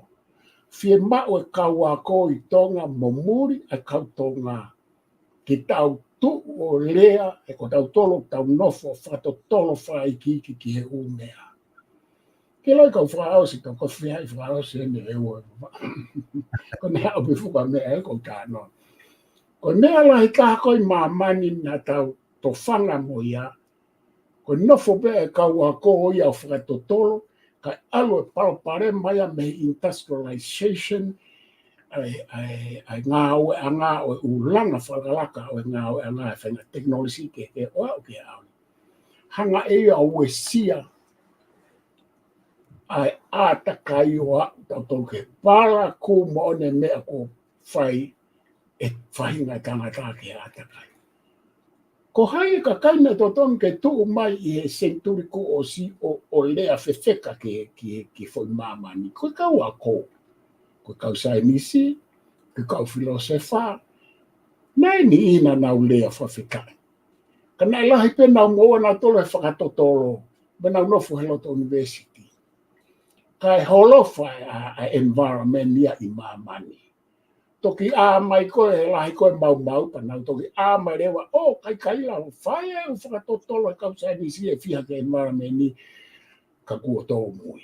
Fie mao e kauako I tonga momuri a kautonga. Ki tau tu o lea e ko tau tolo tau nofo whato tolo whai ki he umea. Ke loi kau whaaosi tau ko whiai whaaosi ene e ua. Ko nea au bifuka mea e ko kāno. Ko nea lahi kākoi mamani na tau to whanga mo ia. Ko nofo be e kauako o ia o whakatotolo. Kai alo e palopare mai me industrialization. Ai ngā oe a ngā oe ulanga whakalaka o ngā oe a ngā e whainga technology ke oa o ke au. Hanga e a ue sia ai ata kai oa tau tau ke pala ku mo one mea ko whai e whainga tangata ke ata kai. Ko hai ka kaina to tonu ke tuu mai I he senturi ku o si o lea whewheka ki whoi mamani. Ko kau a ko. Ko kau sainisi, ko kau filosofa, nai ni ina nau lea whawhekai. Ka nai lahi pe nau ngoa nau tolo e whakatotolo, me nau nofu he loto university. Kai holofa a environment ia I mamani. Toki a mai koe lahi koe mau pa nau toki a mai rewa, kai lau whae u whakatotolo e kau sainisi e whiha ke environment ni ka kua tō mui.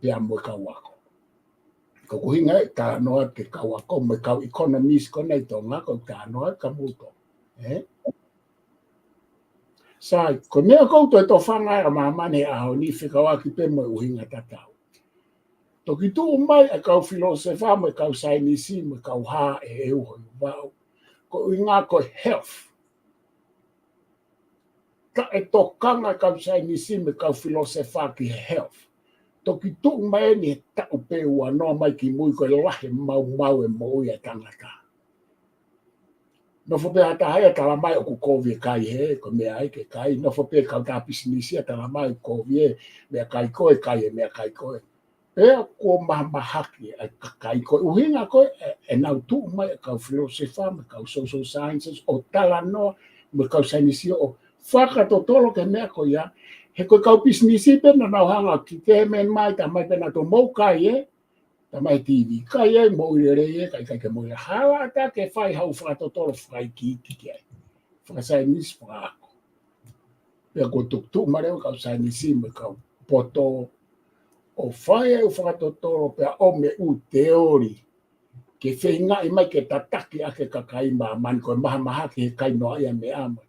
Pea mo kau wako. Ko kuhinga e ka noa ke kauako me kau economist ko nei tonga ko ka noa ka muto. Sai, ko mea koutou e to whanga e mamane a ho ni whikawa ki pe mo uhinga tatau. Toki tu mai e kau filosofa me kau sainisi me kau ha e hoi wau. Ko uhinga ko health. Ka e tokanga kau sainisi me kau filosofa ki health. Toki tu mai ni tau pe ua no mai ki mui ko lahe mau e mo ia tangata. No fo pe ata hai tala mai o ku COVID kai he ko me ai ke kai no fo pe kau ta pisinisi tala mai COVID me kai ko me kai ko. Pe ko mahaki ai kai ko uhinga ko e nau tu mai kau filosofa me kau social sciences o tala no me kau sainisi o whakatotolo ke mea ko ia. He koe kau pisinisi pe na nau hanga ki te men mai ta mai pena to mou kai ta mai TV kai mou ire kai ke mou hala ta ke whai hau whakatotolo whai ki ai. Whakasainis whako. Pea ko tuktuk mareo kau sainisi me kau poto o whai au whakatotolo pea o me u teori ke whenga mai ke tataki ake kakai man koe maha ke kai noa ia me ama.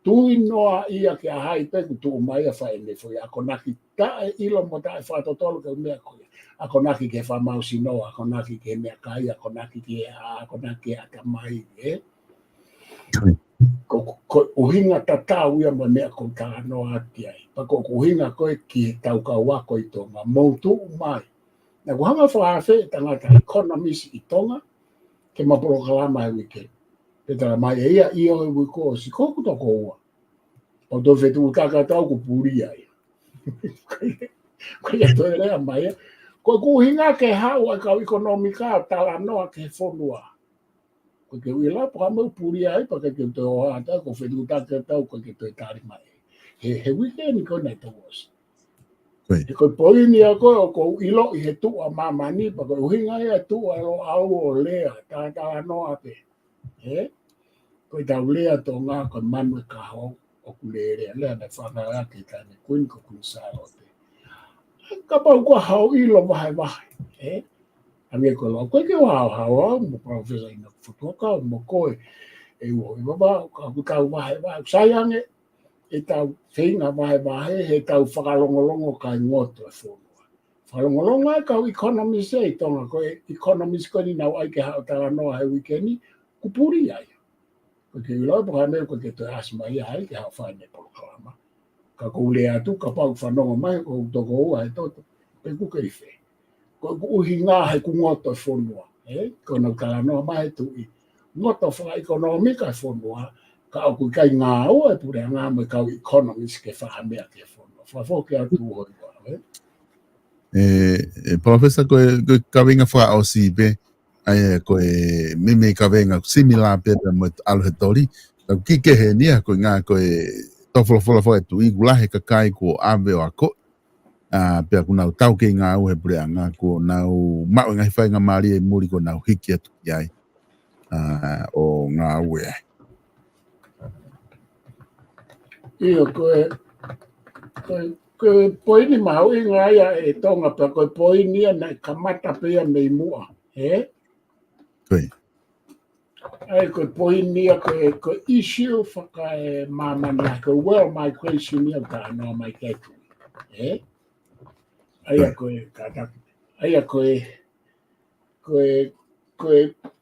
Tui noa ia ke ahai pe tu mai a whae me foi a konaki tae ilo mo tae whaatotolo ke mea koe. A konaki ke whamausi noa, a konaki ke mea kai, a konaki ke a konaki a tamai. Ko uhinga tatau ia mo mea ko ka noa ati ai. Pa ko uhinga koe ki tau ka wako I tonga. Mou tu mai. Na kuhanga whaafe tangata economist I tonga ke mapuro kalama e wike. Petara mai e ia I o wiko o si koku toko ua. O do fetu utaka tau ku puri ai. Ko ia toi rea mai e. Ko kuhinga ke hau a kau ekonomika tala noa ke whonua. Ko ke uila pa mau puri ai pa ke te oa ata ko fetu utaka tau ko ke toi tari mai. He wike ni ko nei tawos. E ko poini a ko ko ilo I he tu a mamani pa ko uhinga ia tu a lo au o lea tala noa pe. Ko I tau lea to ngā ko manu e kaho o kulere lea na whanga ake ka ne kuin ko kun sārote. Ka pau kua hau ilo wahe. Ange ko lo koe ke hau mo professor ina futuaka mo koe e uho I waba ka kutau wahe. Saiange e tau whinga wahe he tau whakalongolongo kai ngoto e whonua. Whakalongolongo e kau economist e tonga koe economist ko ni nau ai ke hau tala noa he wikeni kupuri ai. Ko ke ilo pa me ko ke to asma ia ai ke hau whaine polo kalama. Ka kule atu ka pau whanonga mai ko toko ua he toto. Pe ku keife. Ko uhinga he ku ngoto e whonua. Ko nau kala noa mai tu I. Ngoto wha ekonomika e whonua. Ka au ku kai ngā ua e pure ngā mai kau economist ke whahamea ke whonua. Whafo ke atu hoi wā. Professor ko kawenga fra OCB ai ko me kawenga similar pe mo alhetori ki ke he ni ko nga ko tofolo tu igula he kai ko ave o ko pe ko na tau ke nga o he bre nga ko na o ma nga fa nga mari muri ko na hiki atu yai o nga we io ko poini mau i ngā ia e tonga pa ko poini na kamata pe me mua Koi. Ai ko poini ko issue whaka e mamana ko well migration ia ka no mai ketu ai ko kata ai ko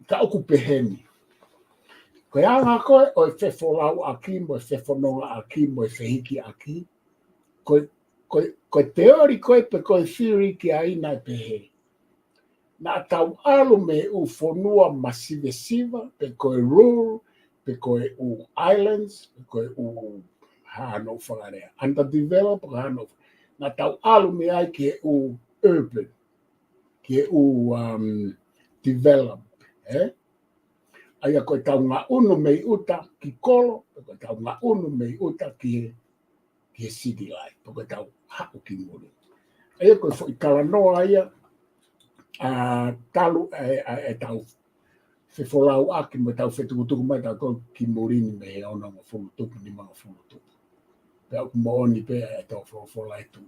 ka okupe heni ko anga ko o fefolau aki mo fefononga aki mo fehiki aki ko teoriko pe ko theory ki aina pehe na tau alu me u fonua masivesiva pe ko rural pe ko u islands pe ko u hano whakarea underdeveloped hano na tau alu me ai ki u urban ki u developed ai ko tau ngā unu mei uta ki kolo ko tau ngā unu mei uta ki city life ko tau haku ki muri ai ko foi kala noa ia talu tau se folau aki mo tau fetukutuku mai tau ki muri ni me ona mo fulutuku ni mga fulutuku pe aku mo oni pe tau folai tu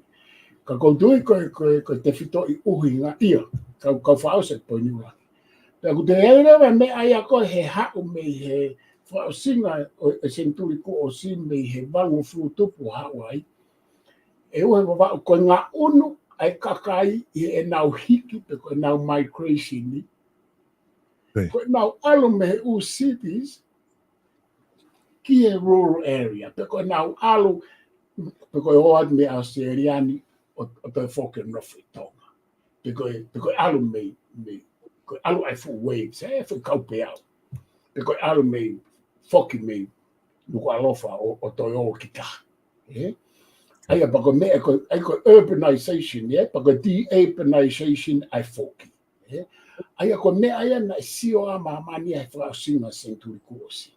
ka ko tui ko te fito i uhi nga ia ka fauset po ni ula pe aku te erewa me ai ako he haku me he fa singa o senturi ko o sin me he vangu fulutuku hawai e ue wa ko nga unu ai kakai e nau hiki pe ko nau migration ni ko nau alu me u cities ki e rural area pe ko nau alu pe ko o ad me australiani o te foke no fitonga pe ko alu me ko alu ai fu waves fu kaupe au pe ko alu me foke me no alofa o toyo kita ai pa ko me ai ko urbanization pa ko de-urbanization ai foki ai ko me ai na sio a mamani ai fra singa senturi kosi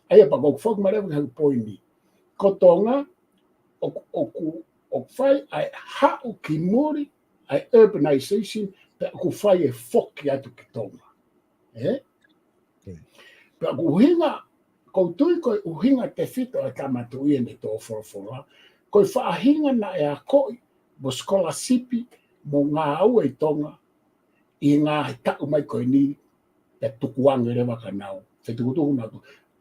ai pa ko fok mare ko poini ko tonga o fai ai ha o kimori ai urbanization pa ko fai e foki atu ki tonga pa ko hinga ko tui ko uhinga te fito a kamatu i ne to for ko whaahinga na e a koi mo skola sipi mo ngā au e tonga i ngā he taku mai koe ni te tukuanga rewa ka nau. Te tukutuku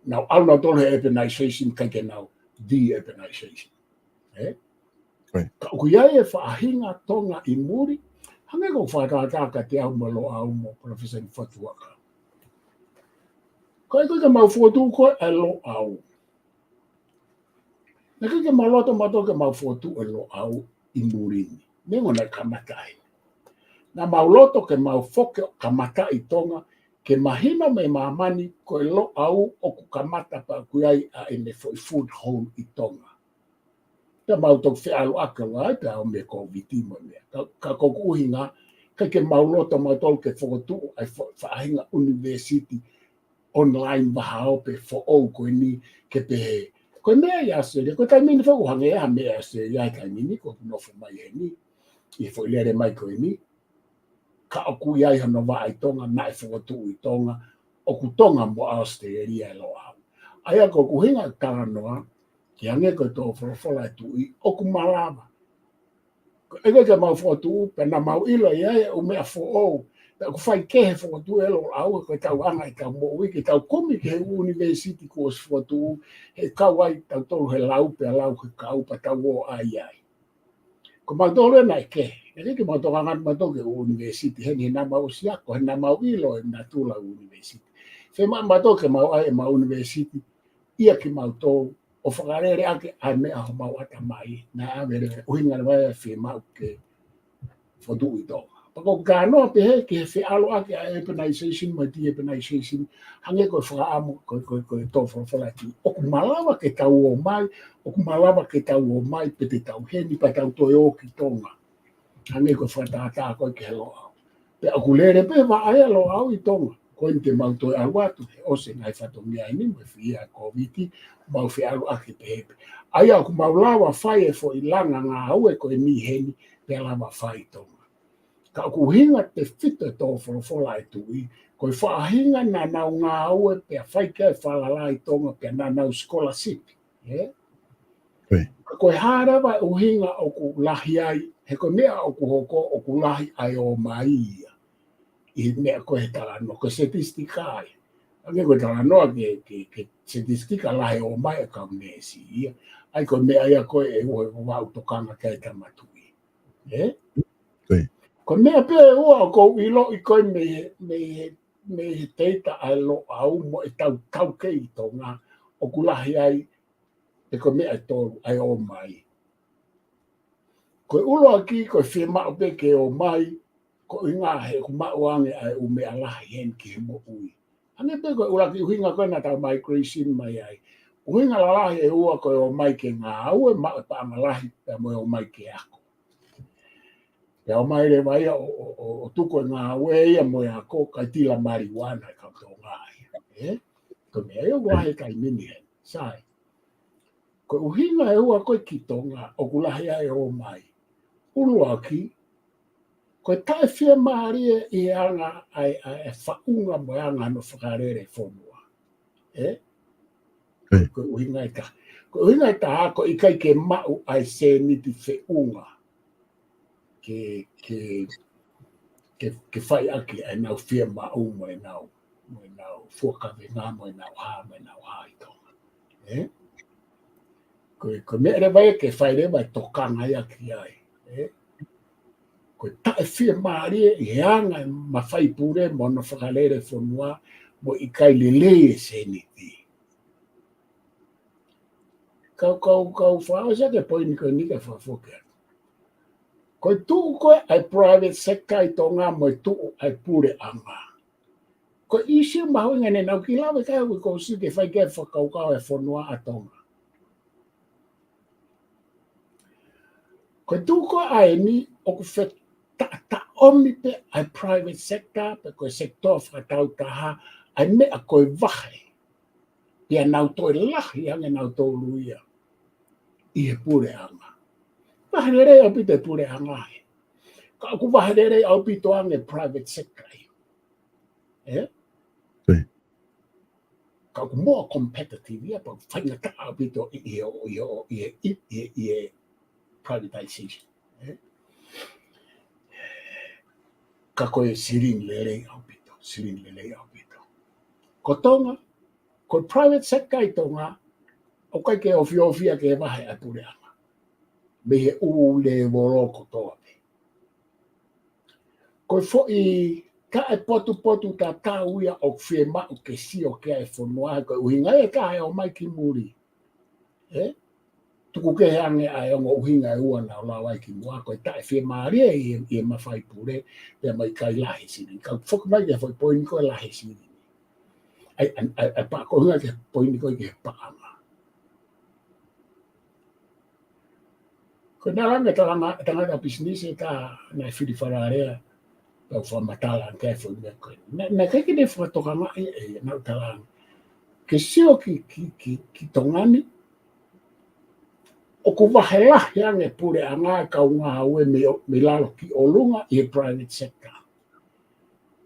nau au nau tonu he urbanization kai ke nau de-urbanization. Ka uku iai e whaahinga tonga i muri, hange ko whakataka te au malo au mo Professor ni whatuaka. Kai koe ka mau whotu koe e lo au. Na ke maloto mato ke mau fotu e lo au i murini. Nengo na kamatai. Na mau loto ke mau foke kamata i tonga ke mahina me mamani ko e lo au o ku kamata pa kuiai a ene foi food home i tonga. Te mau tok fe alu aka wai pe au me ko vitimo mea. Ka koku uhinga ke mau loto mato ke fotu ai whaahinga university online bahao pe fo au ko ni ke pehe. Ko mea ia se, ko tai mini whaku hange ea mea se, ia tai mini, ko nofo mai e ni, i fo lere mai ko e ni, ka oku iai hano wa ai tonga, na e whakatu i tonga, oku tonga mo aoste e ria e lo au. Aia ko ku hinga tānoa, ki hange ko tō whawhala tu i, oku malawa. Ego ke mau whakatu, pe na mau ilo iai o mea fo au, ku fai kehe whakatu e lo au, ko tau anga i tau mo wiki, tau komi ke he university course whakatu, he kawai tau tolu he lau pe lau ke kau pa tau o ai ai. Ko mau tolu e nai kehe, e riki mau toka ngat mau toke university, he na mau siako, he na mau ilo e na tula university. Fe mau toke mau ai e mau university, ia ki mau tolu, o whakarere ake ai mea ho mau ata mai, na avere uhinga vai e mau ke whatu i tonga. Pako kanoa pe he ke he whealo ake a urbanization, ma de-urbanization, hange koe whaamu, koe tō whawhalaki. Oku malawa ke tau o mai, oku malawa ke tau o mai, pe te tau heni, pa tau toi o ki tonga. hangi ko whatata ko ke lo au. Pe aku lere pe wa ai lo au I tonga. Ko inte mau toi alu atu he ose ngai whatongia ini mo whia COVID mau whia alu aki pehepe. Ai aku mau lawa whai e fo I langa ngā au e ko e ni heni pe lawa whai tonga. Ka aku hinga te whito e tō wholofola e tui, ko I whaahinga nā nau ngā au e pe a whai kia e whalala I tonga pe nā nau scholarship. Ko e hārawa u hinga o ku lahi ai, he ko mea o ku hoko o ku lahi ai o mai ia. I mea ko he talano, ko statistika ai. Ake ko talanoa ke statistika lahi o mai e kau nesi ia. Ai ko mea ia ko e ua wau tokanga kai tamatui. Ko mea pe ua ko ilo I koe me he teita ai lo au mo e tau kei tonga o ku lahi ai e ko mea tōru ai o mai. Ko ulo aki ko whima o pe ke o mai, ko inga he ku mauange ai u mea lahi hen ki he mo ui. Ane pe ko ula ki uhinga koe na tau migration mai ai. Uhinga la lahi e ua ko o mai ke ngā au e mau e paanga lahi pe mo o mai ke ako. Pe o mai le mai o tuko ngā au e ia mo e ako kai tila marijuana e kau tō ngā. Ko mea e o lahi kai mini hen. Sai. Ko uhinga e ua koe ki tonga o kulahi ai o mai. Ulu aki, ko tae whia maarie I anga ai whaunga mo anga no whakarere whonua. Ko uhinga e ta. Ko uhinga e ta hako I kai ke mau ai se niti whiunga. Ke whai aki ai nau whia mau mo e nau fuakawe ngā mo e nau hā I tonga. Ko mea re vai ke whai re vai tokanga ia ki ai. Ko tae whia maarie I anga ma whai pure mo no whakalere whonua mo I kai lele e se niti. Kau whao sa ke poini koe nika whawhokia. Ko tuu koe ai private sector I tonga mo tuu ai pure anga. Ko isi mahu ngane nau ki lawe kai ui ko si ke whai ke whakaukau e whonua a tonga. Ko tuko ai ni o ku fe ta omi pe ai private sector pe ko sector whakatau taha ai me a koe wahe. Ia nau toi lahi anga nau tō luia. I he pure anga. Waherere au pite pure anga he. Ka aku waherere au pito anga private sector. Ka aku more competitive ia pa whaingata au pito I privatization. Ka koe sirin lele au pito. Ko tonga, ko private sector I tonga, o kai ke ofia ke wahe a pure anga. Me he le woro ko toa pe. Ko fo I ka e potu ta tauia o whie mau ke si o ke e whonua ko uhinga e ka e o mai ki muri. Tuku ke hange ai o uhinga e ua na la wai ki mua ko tae whie maaria I mawhai pure pe mai kai lahi siri. Ka whoka mai ke whai poini ko lahi siri. Ai pa ko hunga ke poini ko ke paanga. Ko nā ranga tangata business e ka nai whiri whararea pau whamatala an kai whai mea koe. Nā kai ki ne whatokanga e nau talanga. Ke seo ki tongani o ku wahelahi ange pure anga kau ngā ue me lalo ki o lunga I private sector.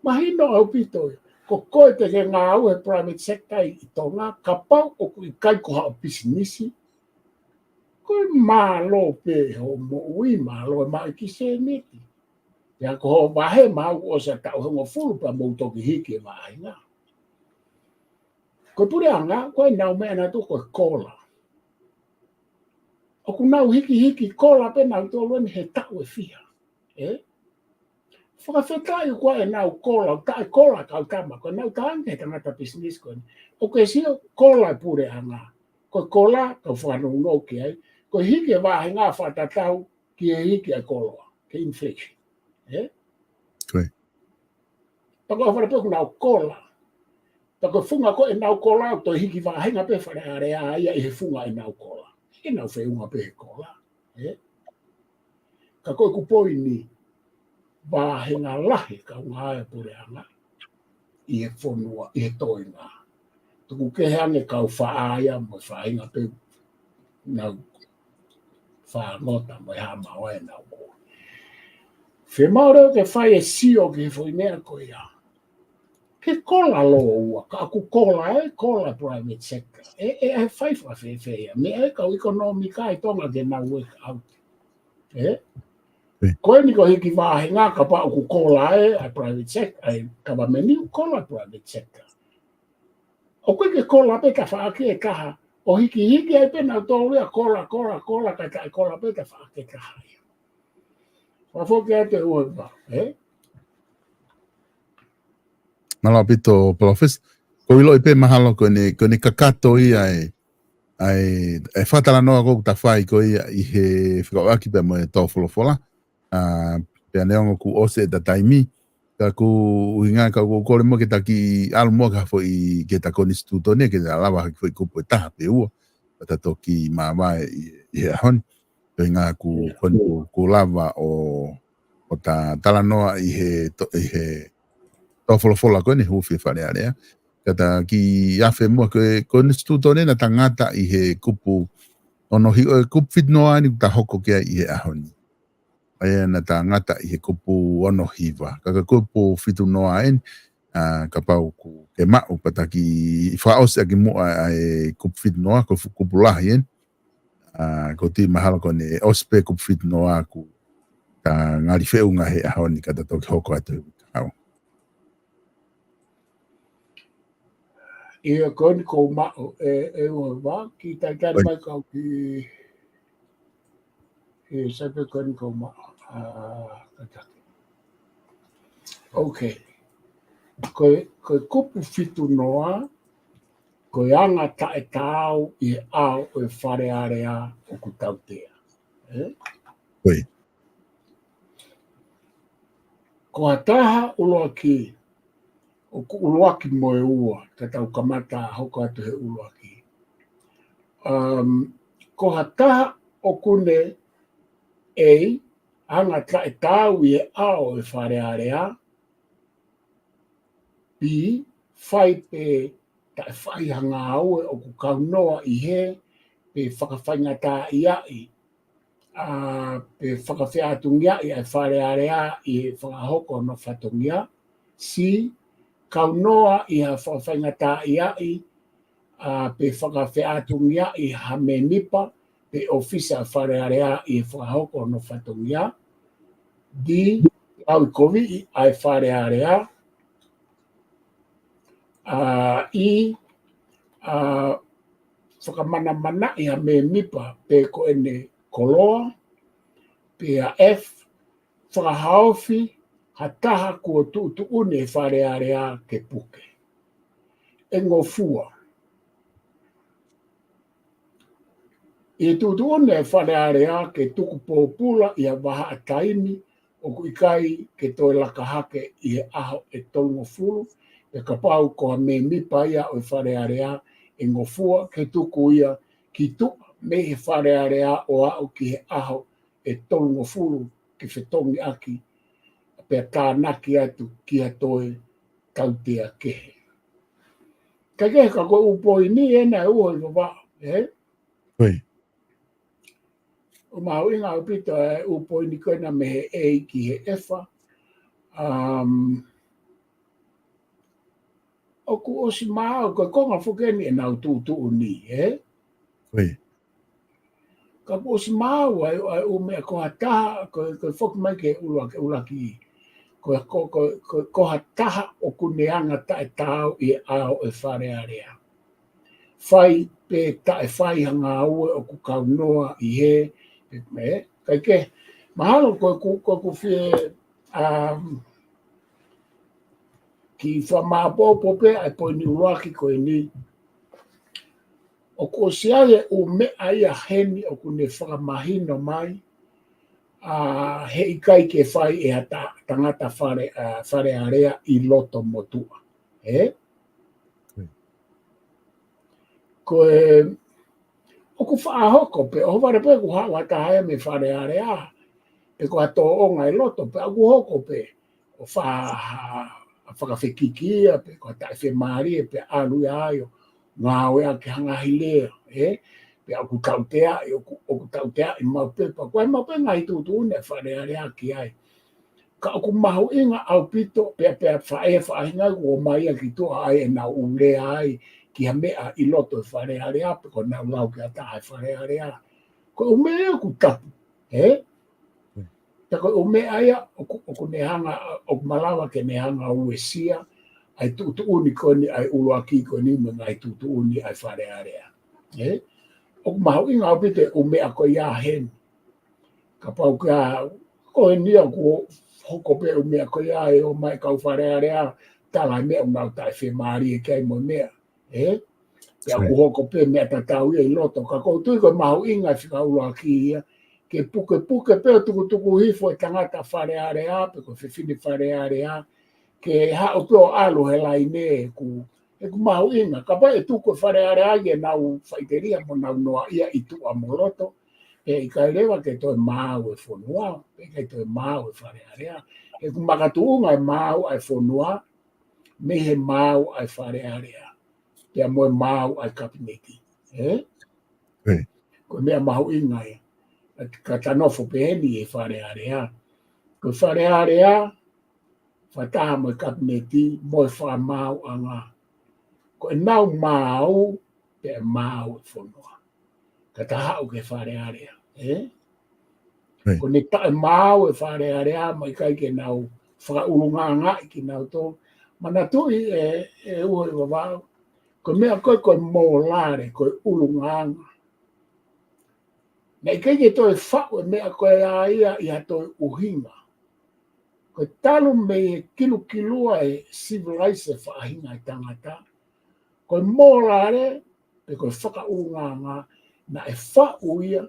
Mahino au pito ko koe te ke ngā ue private sector I tonga ka pau o ku I kai ko hao bisinisi. Koe mālo pe ho mo ui mālo e mai ki se neti. Ia ko ho wahe mau o sa tau hongo fulu pa moutoki hiki e wahe ngā. Koe pure anga koe nau mea na tu koe kola. O ku nau hiki kola pe nau tō lueni he tau e whia. Whakawhetai kua e nau kola, tae kola kau tama, ko nau taange he tangata business koe. O ke sio kola e pure anga. Ko kola, kau whanau no ki ai, ko hiki e wahe ngā whatatau ki e hiki e koloa, ke inflation. Koe. Tako a wharapeku nau kola. Tako funga ko e nau kola, to hiki wahe ngā pe wharearea ia I he funga e nau kola. E nau whiunga pe he kola. Ka koe ku poini, Wāhenga lahi ka unga e pureanga. I e whonua, i e toinga. Tuku ke hange kau whaaia mo whainga pe nau whaangota mo ha maoe nau ko. Whe maureo ke whai e sio ke whoinea ko ia. Ke kola lo ua, ka aku kola private sector. E whai whawhewhea. Me e kau ekonomika e tonga ke nau work out. Koe ni ko hiki wāhenga ka pa aku kola a private sector, ka wa meni kola private sector. O koe ke kola pe ka whaake e kaha, o hiki ai pe nau tō rea kola ka kai kola pe ka whaake kaha. Whawhoke e te ue pa, Malo pito profes, ko ilo ipe mahalo ko ni kakato ia ai whatala noa kou ta whai ko ia i he whikawaki pe mo e tō wholofola. Pea neongo ku ose ta taimi, ka ku uhinga ka ku kore mo ke taki alu mo ka fo i ke ta koni stutone ke ta lawa ki fo i kupo e taha pe ua. Ta toki mawa i ahon. Pea inga ku lava o ta tala noa i he tō wholofola koe ni huwhi whare area. Kata ki awhe mua koe stutone na tangata i he kupu ono hi kupu whitnoa ni ta hoko kia i he ahoni. Aia na ta ngata i he kupu ono hiwa. Kaka kupu whitu noa en, ka pau ku ke mau pataki whaose aki mua e kupu whitu noa, kupu lahi en. Ko ti mahalo kone ospe kupu whitu noa ku ka ngari wheunga he ahoni kata toki hoko atu hau. Ia koni ko mao e wā, ki tai kare mai kau ki sepe koni ko mao. Ok. Koe kupu whitu noa, koe anga tae tāu i ao e whare area o ku tautea. Oi. Ko ataha uloa ki, o ku uloaki mo e ua, te tau kamata hoko atu he uloaki. Ko hataha o kune ei, anga tae tāu i ao e whare area, P, whai pe tae whai hanga aue o ku kaunoa i he, pe whakawhainga tā i ai, pe whakawhiatungia i ai whare area i whakahoko no whatungia, C, kaunoa i ha whakawhainga tā i ai, pe whakawhiatungia i hame nipa, pe ofisa whare area i whakahoko no whatungia, D, au kovi i ai whare area, I, whakamana i hame nipa, pe ko ene koloa, pe a F, whakahauwhi, hataha kua tu une whare area ke puke. E ngofua. I tu une whare area ke tuku pōpula i a waha a taimi, o ku ikai ke toi lakahake i he aho e tongo fulu, e ka pau ko me mipa ia o whare area e ngofua ke tuku ia ki tuka me he whare area o au ki he aho e tongo fulu ki whetongi aki pe tānaki atu ki a toi kautea kehe. Ka kehe ka koe upoi ni ena e ua i wawao, Oi. O mahu inga upito e upoi ni koina me he ei ki he efa. O ku osi maa ko konga fukeni e nau tu ni, Oi. Ka po osi maa ai o me ko hataha ko fok mai ke ulaki. Ko hataha o kuneanga tae tau i ao e whare area. Whai pe tae whai hanga aue o ku kaunoa i he, kai ke, mahalo ko whie ki whamāpōpō pe ai poi ni uaki koe ni. O ko siae o mea ia heni o kune whakamahino mai, he ikai ke whai e hata tangata whare area i loto motua. O ku whaahoko pe, o whare pe ku hawa tahaya me whare area, pe ko ato o ngai loto pe aku hoko pe o fa whakawhikikia pe ko tai whi maari pe alu aio ngā wea ke hanga hilea pe aku tautea oku tautea i mau pepa koe mau pe ngai tūtūne wharearea ki ai ka aku mahu inga au pito pe whaehinga o mai a ki toa ai e nau ulea ai ki ha mea i loto e wharearea pe ko nau lau ki a taha e wharearea ko o mea ku tapu ta ko o mea ia oku nehanga oku malawa ke nehanga uesia ai tutuuni koni ai uloaki koni me ngai tutuuni ai wharearea oku mahu inga au pito o mea ko ia hen ka pau ka ko e nia ko hoko pe o mea ko ia e o mai kau wharearea tala mea unau tai whi maari e kei mo mea pe aku hoko pe mea tatau ia i loto ka kou tui ko mahu inga whika uloaki ia ke puke pe tuku hifo e tangata wharearea pe ko whiwhini wharearea ke hao pio alu he lai ne ku mahu inga ka pai e tuku wharearea ia nau whaiteria mo nau noa ia i tu a moroto e kai rewa ke toi mau e whonua pe kai toi mau e wharearea ku makatuunga e mau ai whonua me he mau ai wharearea pe a moe mau ai kapineti ko mea mahu inga ia ka tanofo peheni e wharearea. Ko wharearea, whataha mo kapineti, mo e whamau anga. Ko e nau mau, pe e mau e whonua. Ka taha o ke wharearea. Ko ne ta e mau e wharearea, mo i kai ke nau whakaurunganga i ki nau tō. Mana tui e ua i wawau. Ko mea koe mō lare, koe urunganga. Nei kei ke toi whau e mea koe a ia i ha toi uhinga. Koe talu me kilua e civilize e whaahinga i tangata. Koe mōrare, pe koe whakaurunganga, na e whau ia.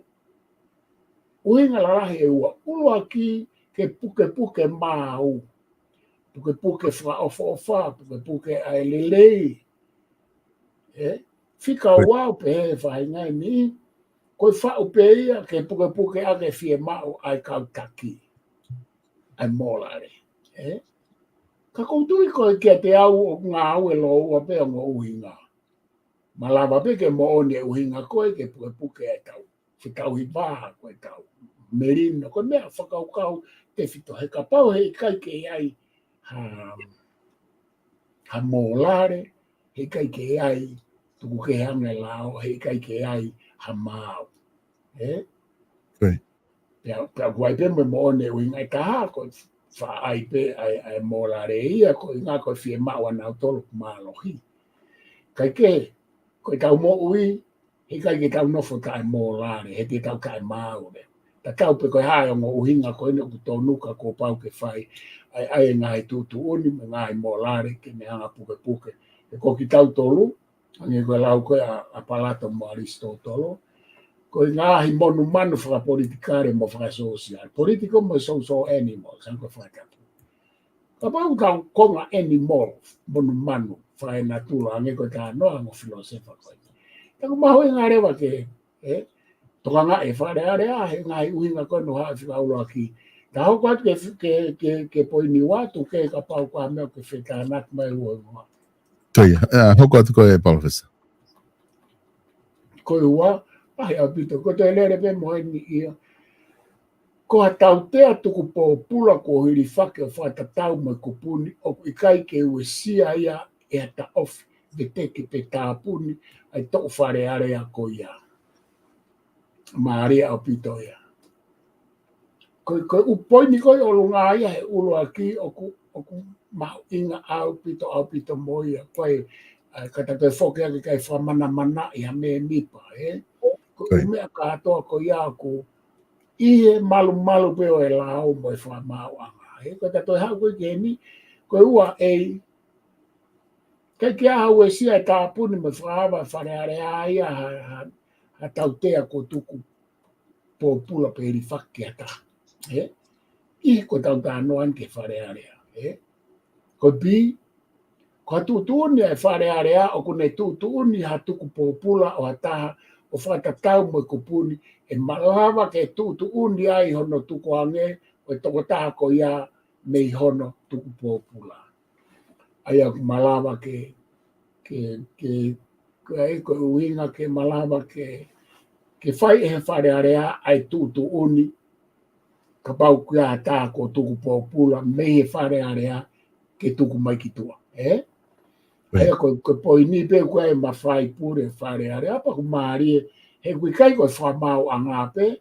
Uhinga larahi e ua ulua ki ke puke māu. Puke whaofa, puke ai lelei. Whika wau pe he whahinga i ni. Koe whau pe ia ke puke ake fie mau ai kautaki. Ai mōlare. Ka koutui koe kia te au o ngā au e lo ua pe o ngā uhinga. Malawa pe ke mo oni e uhinga koe ke puke e tau. Whikau hi waha koe tau. Merino, koe mea whakaukau te whito. He ka pau he kai ke ai ha mōlare. He kai ke ai tuku ke hange lao. He kai ke ai ha mau. Pea kuai pe mo one uhinga i taha koe wha ai pe ai mōlare ia koe ngā koe fie mau anau tolu kumalohi. Kai ke, koe tau mo ui, he kai ke tau nofo tae mōlare, he te tau tae maure. Ta tau pe koe hae o ngō uhinga koe ne kuto nuka ko pau ke whai ai ngai tutu uni me ngai mōlare ke ne hanga puke. E ko ki tau tolu, ange koe lau koe a palato mo Aristotolo, koe ngāhi monu manu whakapolitikare mo whakasosial. Politiko mo social animal, sanko whakatapu. Ka pau tau konga animal, monu manu, whae natula, ange koe tā noa mo filosefa koe. Tako maho e ngā rewa ke, toka ngā e wharearea, he ngāhi uhinga koe no haa whikauloa ki. Tā hau kwat ke poini watu, ke ka pau kwa meo ke whetā mai ua ua. Toia, hoko atu koe, Professor. Koe ua, pahi au pito, ko te lere pe moeni ia. Ko ha tau tea tuku po pula ko hiri whake o whata tau mai kupuni, o i kai ke ue sia ia e ata ofi, de teke pe tāpuni, ai tō whare area ko ia. Maaria au pito ia. Koe upoini koe o lunga ia he ulo aki, oku mahu inga au pito mo ia, koe kata koe whoke ake kai whamana ia me mipa, Koe mea ka atoa ko ia ko ie malu pe o e lao mo e whamau anga. Koe tatoi hau koe ke ni, koe ua ei, kai kia hau e sia e tāpuni me whahawa wharearea ia ha tautea ko tuku po pula pe eri whake ata. I ko tau tānoan ke wharearea. Koe pi, ko tutuuni e wharearea o kone tutuuni ha tuku po pula o ha taha o whakatau mo kupuni, e malawa ke tu uni ai hono tuku ange, o toko tako ia mei hono tuku pōpula. Aia malawa ke ko uinga ke malawa ke whai e whare area ai tu uni, ka pau kia tako tuku pōpula, mei e whare area ke tuku mai ki tua. Aia ko poini pe ko e mawhai pure whare area, pa ku maari he kui kai ko whamau a ngāpe,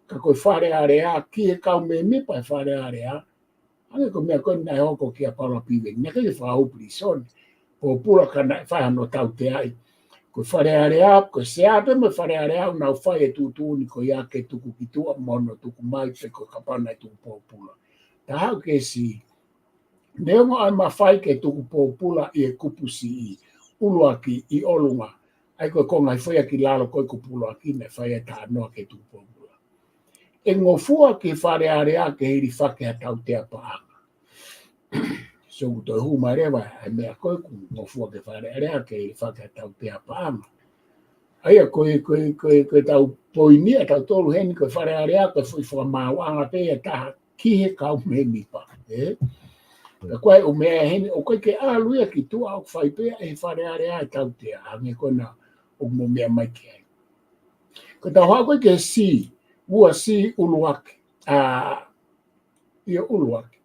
ka ko whare area ki he kau me mi pa whare area, ane ko mea koe nai hoko ki a paula piwe, nea kai whaupri son, po pura ka nai whai ano tau te ai, ko whare area, ko se ape me whare area, nau whai e tūtūni ko ia ke tuku ki tua mono, tuku mai pe ko kapana e tuku pōpula. Ta hau ke si, neongo ai mawhai ke tuku pōpula i e kupusi i uluaki i olunga, ai koe konga i whaia ki lalo koe kupula ki ne whaia tā noa ke tuku pōpula. E ngofua ki whare area ke hiri whake a tau te apaanga. So toi huma rewa, ai mea koe ku ngofua ke whare area ke hiri whake a tau te apaanga. Aia koe tau poinia, tau tolu heni koe whare area, koe whui whamauanga pe e taha ki he kau me mipa. Ka koe o mea heni, o koe ke aluia ki tua au whaipea e whare area e tau te ahange kona o mo mea mai ki ai. Ko tau hao koe ke si, ua si uluake, ia uluake.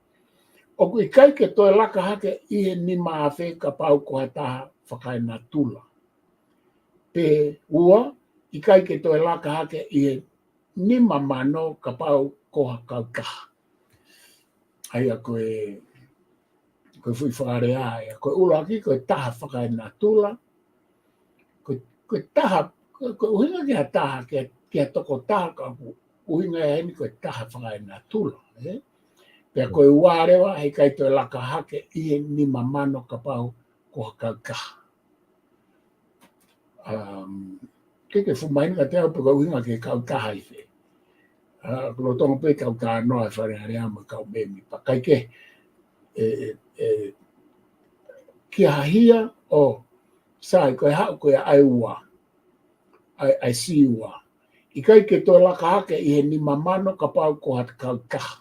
O koe kai ke toi laka hake i he ni maafe ka pau ko hataha whakai na tula. Pe ua, i kai ke toi laka hake i he ni mamano ka pau ko hakau kaha. Aia koe fui whare aia, koe uluaki koe taha whakai na tula, koe taha, koe uhinga ki ha taha, ki ha toko taha ka uhinga e heni koe taha whakai na tula. Pea koe uarewa hei kai toi laka hake i ni mamano ka pau ko hakau kaha. Keke fumaini ka teo pe koe uhinga ki kau taha i whe. Kulo tongo pe kau taha noa e whare hare ama kau memi. Pa kai ke ki hahia o sai koe hau koe ai ua, ai si ua. I kai ke toi laka hake i he ni mamano ka pau ko hakau kaha.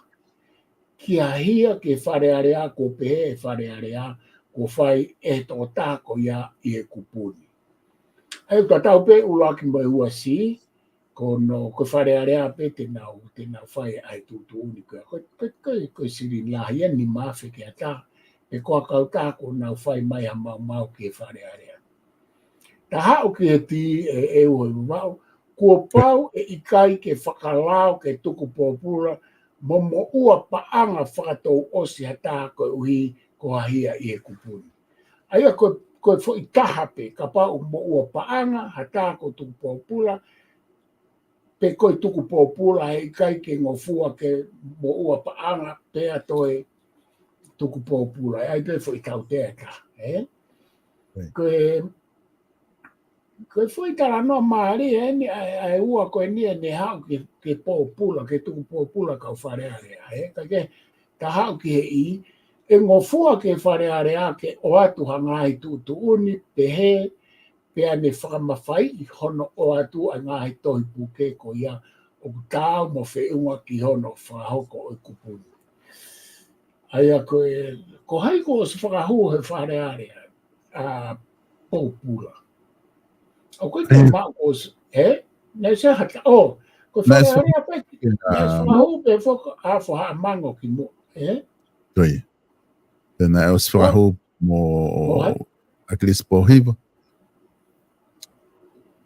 Ki hahia ke whare area ko pehe e whare area ko whai e tō tāko ia i e kupuni. Ai ka tau pe ulaki mai ua si, ko whare area pe te nau whai ai tūtu uni koe. Koe siri lahi ni mawhi ke ata, pe koa kau tāko nau whai mai ha mau ke whare area. Ta hao ki he ti e ue mau, kua pau e ikai ke whakalao ke tuku pōpura, momo ua paanga whakatou osi hata koe uhi ko hahia i e kupuni. Aia koe fo i tahape ka pau mo ua paanga hata ko tuku pōpula, pe koe tuku pōpula hei kai ke ngofua ke mo ua paanga pea toe tuku pōpula. Ai pe fo i tau tea ka. Koe fui tala no maari ni ai ua koe ni ne hau ke pōpula, ke tuku pōpula kau whare area. Ka ta hau ki he i, e ngofua ke whare area ke o atu hangai tūtu uni, pe he, pea ne whakamawhai i hono o atu a ngahi tohi puke ko ia o tāu mo whiunga ki hono whahoko o kupuni. Aia ko haiko o se whakahu he whare area pōpula. O koe te mau o se, nei se hata, ko whare area peki, nei se whakahu pe whaka a whaha mango ki mo, Toi. Tēnā e o se whakahu mo Akilis Pōhiva.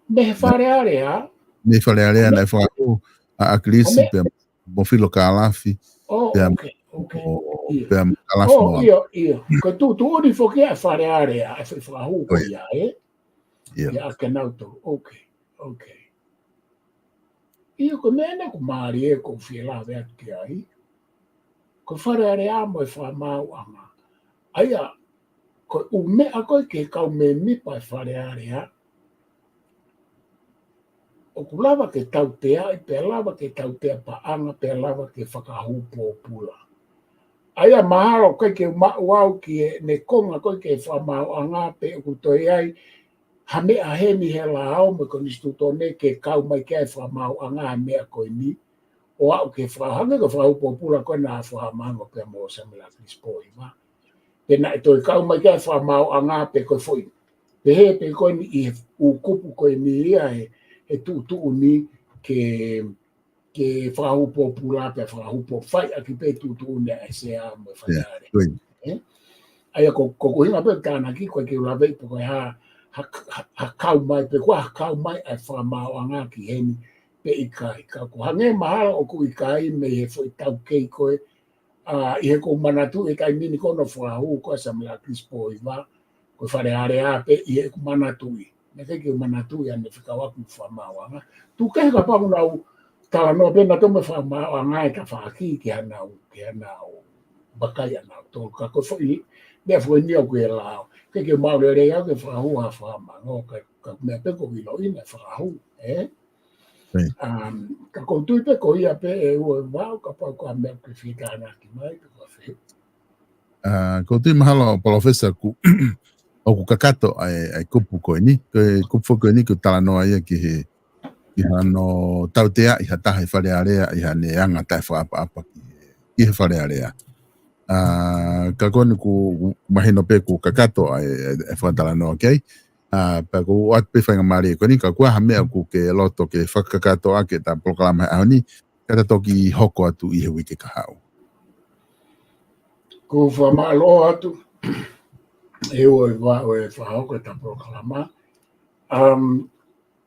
Me he whare area? Me whare area nei whakahu a Akilis pe mo filo ka alafi. Ok. Pe alafi mo. Ia. Ko tūtu uri whoki a whare area, e whakahu ko ia, Ia ake nauto, ok. Ia ko mena ko maari e ko whiela vea ki ai. Ko whare area mo e whamau anga. Aia, ko umea koe ke kau me mipa e whare area. O ku lava ke tau te ai, pe lava ke tau te paanga, pe lava ke whakahu pōpula. Aia mahalo koe ke wau ki ne konga koe ke whamau anga pe o ku toi ai, hame a hemi he la au me koni stutone ke kau mai ke fra mau anga me a koini o au ke fra hanga ke fra popula ko na fra mango pe mo sa me la dispoi ma pe na to kau mai ke fra mau anga pe ko foi pe he pe ko ni i u kupu ko ni ai e tu ni ke fra popula pe fra po fai a ki pe tu ni ai se a me fa ya ai ko hinga pe kana ki ko ke la ve ko ha kau mai pe kwa kau mai ai fra mau anga ki heni pe ikai ka ko hange mahalo o ku ikai me he foi tau kei ko i he ko manatu e kai mini kono fra hu ko sa mla kispo i va ko fare area pe i he ko manatu i me ke manatu ya ne fika wa ku fra mau anga tu ke ka pa una ta no pe na to me fra mau anga ka fa ki ke ana bakaya na to ka ko foi me foi ni o ku la ke mau le ya ke fra hu ha fra ma no ka me pe ko vi lo i na fra hu ka kontui pe ko ia pe e ua wau ka pa ko me ke fika na ki mai ko fe kontui mahalo professor ku o ku kakato ai kupu ko ni kupu ko ni ku tala no ai ki he i hano tautea i hata hai whare area i hane anga tai whaapa ki he whare area ka koni ku mahino pe ku kakato ai whatala no okay pa ko at pe whainga mari ko ni ka kua hamea ku ke loto ke whakakato ake ta proklama au ni kata toki hoko atu i he wike ka hau ko whamalo atu e ua whahoko ta proklama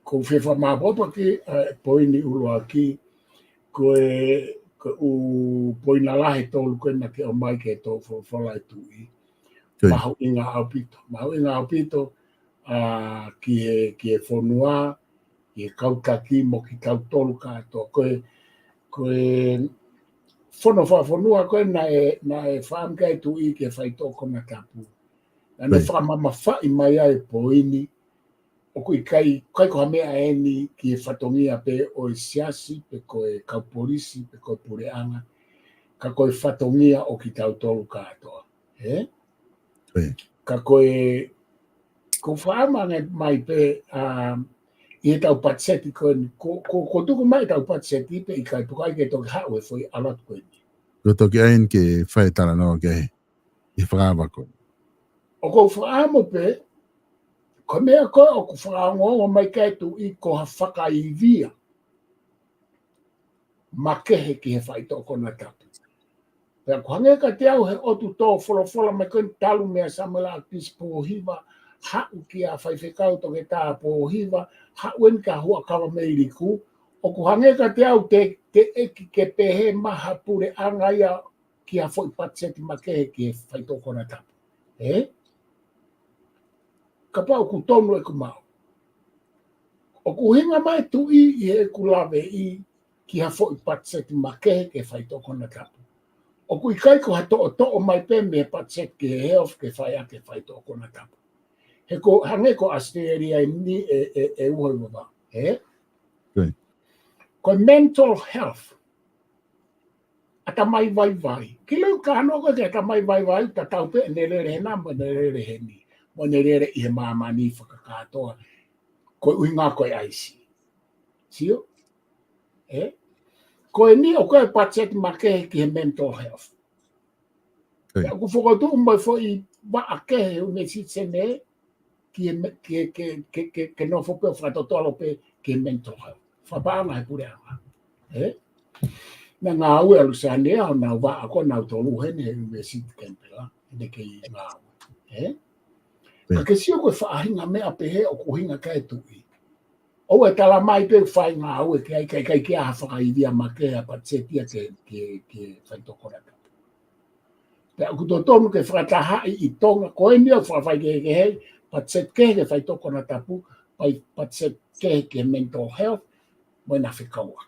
ko whewhama popa ki poini ulua ki ko u poina lahe tolu kena ke o mai ke tō whalai tui mahu inga au pito ki he whonua ki he kautaki mo ki kautolu kato koe whonua koe na e whaamkai tui ke whaitoko na tapu na ne whamama whai mai ai poini o kui kai ko hamea eni ki e whatongia pe o siasi pe koe kaupolisi pe koe pureanga ka koe whatongia o ki tautolu katoa ka koe ko whaamanga mai pe i he tau patseti koe ko tuku mai tau patseti pe i kai pukai ke toki hau e foi alat koe ni ko toki ain ke whaetara no ke i whakawa koe o ko whaamo pe ko mea koe o ku whaangongo mai kai tu i ko ha whakaivia ma kehe ki he whaitoko na tapu. Pea ko hange ka te au he otu tō whola mai koe talu mea samela aktis pōhiva hau ki a whaiwhekau toke tā pōhiva hau en ka hua kawa meiriku o ko hange ka te au te eki ke pehe maha pure angaia ki a whoi patseti ma kehe ki he whaitoko na tapu. Ka pau ku tonu e ku mau. O ku hinga mai tu i he ku lawe i ki ha fo i patseti ma kehe ke whaitoko na tapu. O ku i kai ko ha to'o mai pe me patset ke health ke whai ake whaitoko na tapu. He ko hange ko asteria ni e uhoi waba. Ko mental health. Ata mai vai. Ki leu ka hanoko ke ata mai vai ta taupe ne re he namba ne re he ni. Mo ne re i he mamani whakakatoa, ko uinga koe aisi. Sio? Ko ni o koe patset make ki he mental health. Ko whakotu umai fo i wa ake une sitsene ki no whope o whatotolo pe ki he mental health. Whapaanga he pure anga. Na ngā ue alu sa nea o nau wa ako nau tolu hene he ume sit kempela. Ne ke i ngā ue. Ka ke sio koe whaahinga mea pehe o kuhinga kai tui. O e tala mai pe whai ngā ue kai kia ha whakaidhia ma kea patsetia ke whaitoko rata. Pea kuto tonu ke whakatahai i tonga koe nio whawhai ke hei patset ke whaitoko na tapu pai patset ke mental health mo na whikaua.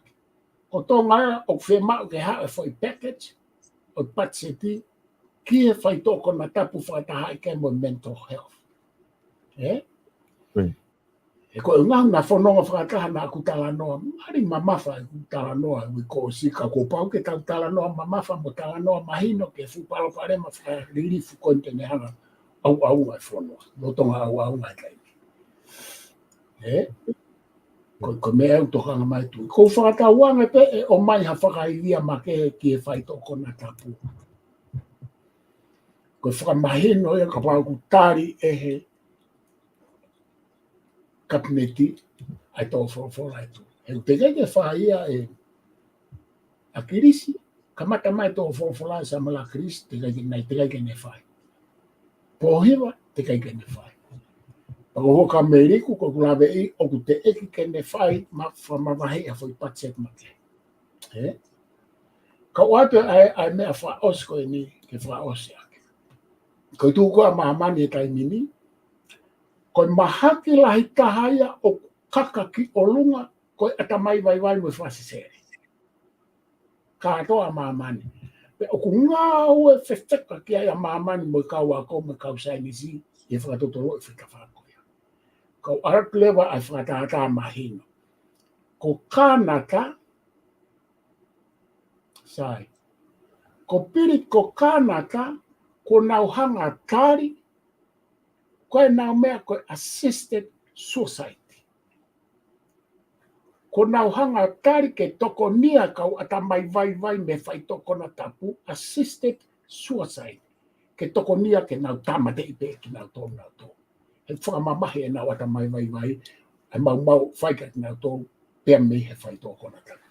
Ko tonga o whema o ke hao e whai package o patseti ki he whaitoko na tapu whakatahai ke mo mental health. E ko ngā na whanonga whakataha nā ku tala noa, mari mamawha ku tala noa, ui ko sika ko pau ke tau tala noa mamawha mo tala noa mahino ke whuparo pare ma whakaririfu kontene hanga au ai whanonga, notonga au ai kai. Ko mea utokanga mai tu. Ko whakatauanga pe o mai ha whakairia ma ke e whai toko na tapu. Ko whakamahino e ka pāku tāri e he kapineti ai tō whawhora tu. He te kei whaia e a kirisi. Ka mata mai tō whawhora sa mala kirisi te kei ne whai. Pōhiwa te kei ne whai. Pako hoka meriku ko kulawe I o ku te eki ke ne whai ma whamawahi a whai patset ma ke. Ka wate ai mea wha osko e ni ke wha ose ake. Ko tūkua mahamani e taimini. Ko mahaki lahi tahaya o kaka ki o lunga ko atamai vai mo whasisere. Ka atoa mahamani. Pe o ku ngāu e whewheka ki ai a mahamani mo kau a ko me kau sainisi e whakatotoro e whikawhako. Ko araklewa ai whakatata mahino. Ko kānata, sai, ko piri ko kānata, ko nauhanga tāri, ko e nau mea ko assisted suicide. Ko nauhanga tāri ke toko nia kau atamai vai me whai toko na tapu, assisted suicide. Ke toko nia ke nau tamate ipe ki nau tō. He whakamamahe e nau atamai vai, e mau whaika ki nau tō, pēr mei he whai toko na tapu.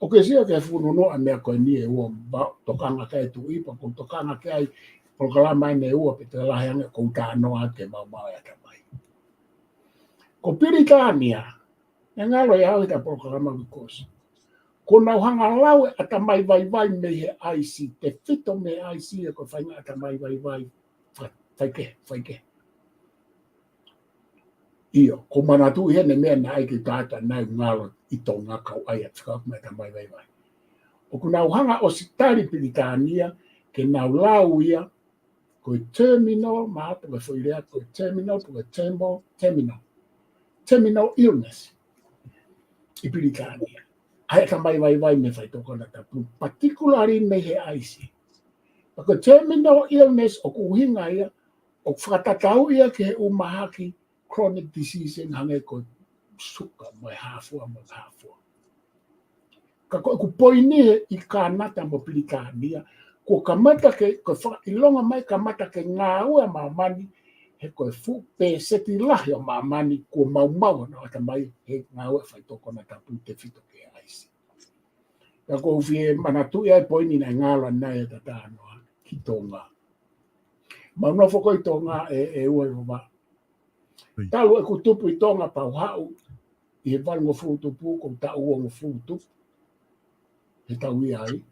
O ke sia ke whunono a mea koe ni e ua tokanga kai tu ipa, ko tokanga kai proklama ne ua pe te lahianga ko ta noa ke mau e atamai. Ko Piritania, e ngalo e au ta proklama wikosi. Ko nau hanga lau e atamai vai me he aisi, te whito me aisi e ko whainga atamai vai, whaike. Iyo, ko manatu hene mea na aike tāta nai ngalo I tō ngā kau ai at whakau me atamai vai. O ku nau hanga o sitari Piritania, ke nau lau ia, ko terminal, maa puka whuirea, ko terminal illness I Piritania. Ai atamai vai me whai toko na tapu, particularly me he aisi. Ko terminal illness o ku hinga ia, o whakatatau ia ke he umahaki chronic disease in hange ko suka mo hafua. Ka ko ku poini I kānata mo Piritania, ko kamata ke ko ilonga mai kamata ke ngāua mamani he ko fu pe seti lahi o mamani ko mau na atamai he ngāua whai toko na tapu te whito ke aisi. Ka ko fie manatu ia poini na ngāla nai ta tānoa ki tō ngā. Mauna whako I tō ngā e ua roba. Tau e ku tupu I tōnga pauhau, I he whango futupu, ko tau uongo futupu, he tau I ai.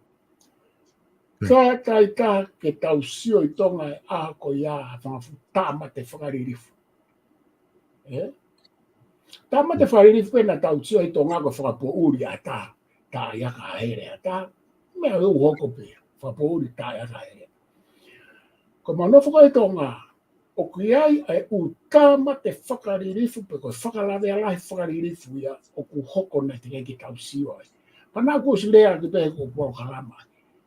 Ka tai tā ke tau sio I tōnga e aha ko ia whangafu tāma te whakaririfu. Tāma te whakaririfu pena tau sio I tōnga ko whakapo uri a tā iaka here a tā, mea u hoko pēr, whakapo uri tā iaka here. Ko manofo I tōnga, o ki ai e u tāma te whakaririfu, pe koe whakalawe alahi whakaririfu ia o ku hoko na te kei tau sio ai. Pana ko si lea ki pehe ko Porokalama,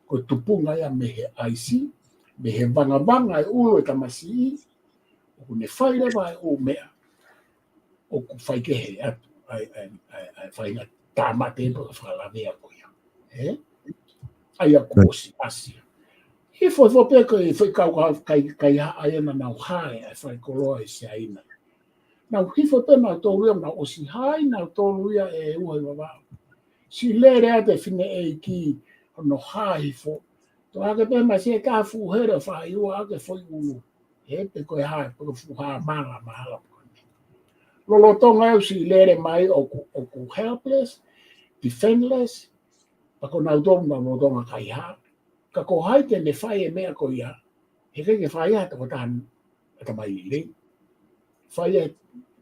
ko tupunga ia me he aisi, me he vanga e ulo e tamasi, o ku ne whairewa e o mea, o ku whaikehe atu, ai whainga tāma te epa ka whakalawe a koia. Ai a kōsi asia. I foi peka I foi kai ai na nau hai ai foi koloa I se aina. Nau hifo pena tōruia na o si hai na tōruia e ua I wawa. Si lere a te whine e ki no hai fo. Tō ake pema se ka fuhere whai ua ake foi ulu. He pe koe hai, pe fuha manga mahala. Lolo tonga eu si lere mai o ku helpless, defendless, pako nau tonga kai hai. Ka ko hai te ne whai e mea ko ia, he kei ke whai a tako tānu atamai I rei. Whai e,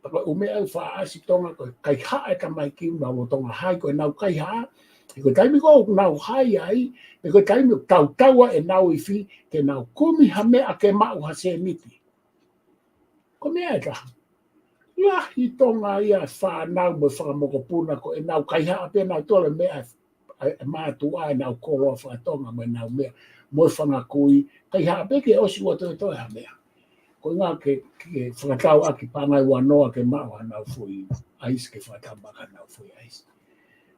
tako umea au wha asi tonga ko kai haa e tamai ki una o tonga hai ko e nau kai haa. E ko taimi ko nau hai ai, e ko taimi tautaua e nau I whi, ke nau kumi ha mea ke mau ha se miti. Ko mea e ka. Lahi tonga ia wha nau mo whakamoko puna ko e nau kai haa pe nau tole mea e mātua e nau koroa whakatonga mo e nau mea, mo e whangakui, kai haa peke osi ua toi ha mea. ko ngā ke whakatau aki pāngai wanoa ke mao hanau fui ais ke whakatambaka hanau fui ais.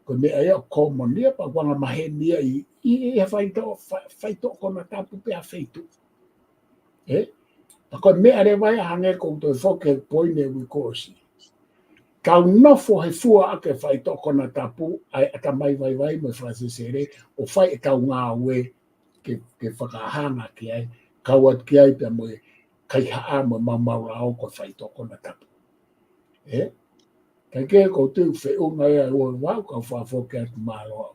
Ko mea ea komonia pa wanga mahenia i e whaito kona tapu pia feitu. Ko mea re vai hange koutou whoke poine wikosi. Kau nofo he fua ake whaito kona tapu ai ata mai vai me frasesere o whai e kau ngā ue ke whakahanga ki ai. Kau at ki ai pia moe kai haa mo mamaura au ko whaito kona tapu. Kai ke koutou whiunga ea ua wau kau whawhoke atu māloa.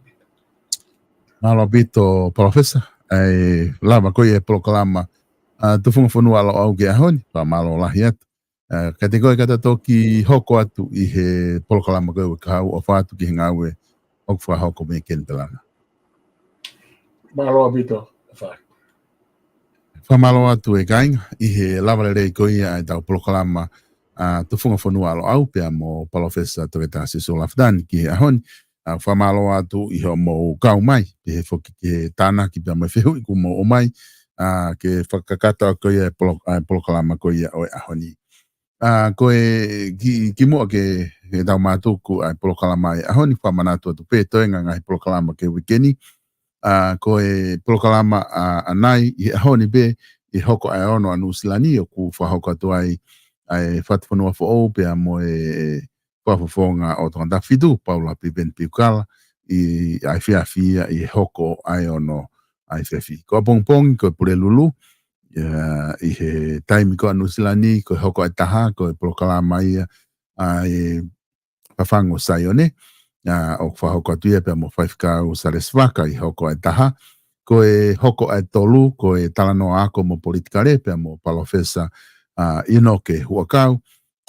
Māloa bito, Professor. Ai lama koe e Polokalama. Tufunga whanua alo au ke ahoni, pa māloa lahi atu. Ka te koe kata toki hoko atu I he Polokalama koe ka hau o whātu ki he ngāue o kwa hoko me ken pelana. Māloa bito, whātu. Whamalo atu e kainga I he lawale rei koe ai tau Polokalama tufunga whanua alo au pia mo Professor Toketasi Solafdani ki he ahoni. Whamalo atu I ho mo kau mai, ki he whoki ki he tāna ki pia mai whihu I ku mo o mai, ke whakakata koe e Polokalama koe o e ahoni. Koe ki mua ke tau mātuku ai Polokalama e ahoni, whamanatu atu pētoenga ngai Polokalama ke wikeni. Koe Polokalama anai I ahoni be I hoko ai ono anu silani o ku whahoko atu ai whatwhanua who pia mo e whafufonga o tonga fidu Paula Piben Piukala I ai whiawhia I hoko ai ono ai whiawhi. Koa pongpongi koe pure lulu I he taimi ko anu silani koe hoko ai taha koe Polokalama ia ai whawhango saione o whahoko atu ia pia mo whaifkau sareswaka I hoko ai taha koe hoko ai tolu koe talanoa ako mo politikare pia mo Professor Inoke Huakau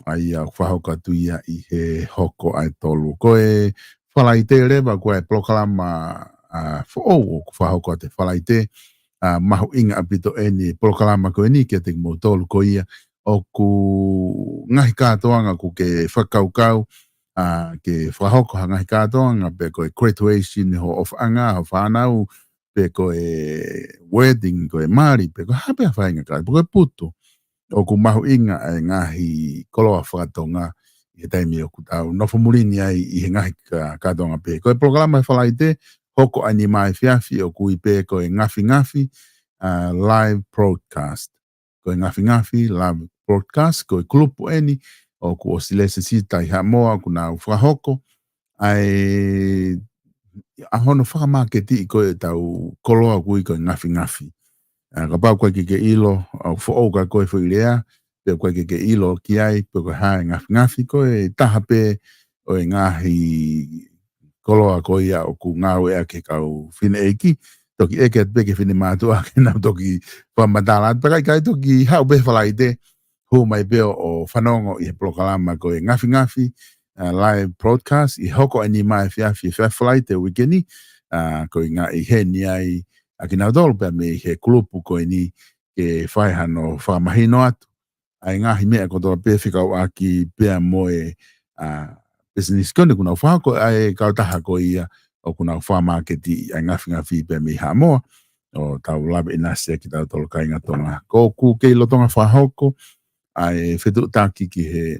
ai whahoko atu ia I he hoko ai tolu koe whalaite rewa koe Polokalama o whahoko ate whalaite mahu inga apito eni Polokalama koe ni ke te mo tolu ko ia o ku ngahi kātoanga ku ke whakaukau ke whahoko ha ngahi kātoanga pe koe graduation ho of anga ho whanau pe koe wedding koe mari pe koe hape a whainga kai pe koe putu o ku mahu inga ai ngahi koloa whakatonga I he taimi o ku tau nofo murini ai I he ngahi kātoanga pe koe Polokalama whalaite hoko ai ni mai whiawhi o ku I pe koe ngafi live broadcast koe ngafi live broadcast koe klupu eni o ku o silese sita I hamoa ku nau whahoko ai ahono whakamaketi I koe tau koloa kui koe ngafi ka pau koe ke ilo au whaoga koe whuirea pe koe ke ilo ki ai pe koe hae ngafi koe taha pe o ngahi koloa koe ia o ku ngau ea ke kau whine eki toki eke at peke whine mātua ke nau toki whamatala at kai toki hau pe whalaite hu mai peo o whanongo I he Polokalama koe ngafi live broadcast I hoko ani mai whiawhi whalaite wikeni koe ngā I he ni ai a ki nau tolu pia me he kulupu koe ni ke whaihano whamahino atu. Ai ngahi mea kotoa pia whikau aki pia moe business kone kuna whako ai kautaha koe ia o kuna whamaketi ai ngafi pia me hamoa o tau labe inasia ki tau tolu kainga tonga. Ko ku kei lotonga whahoko ai whetu taki ki he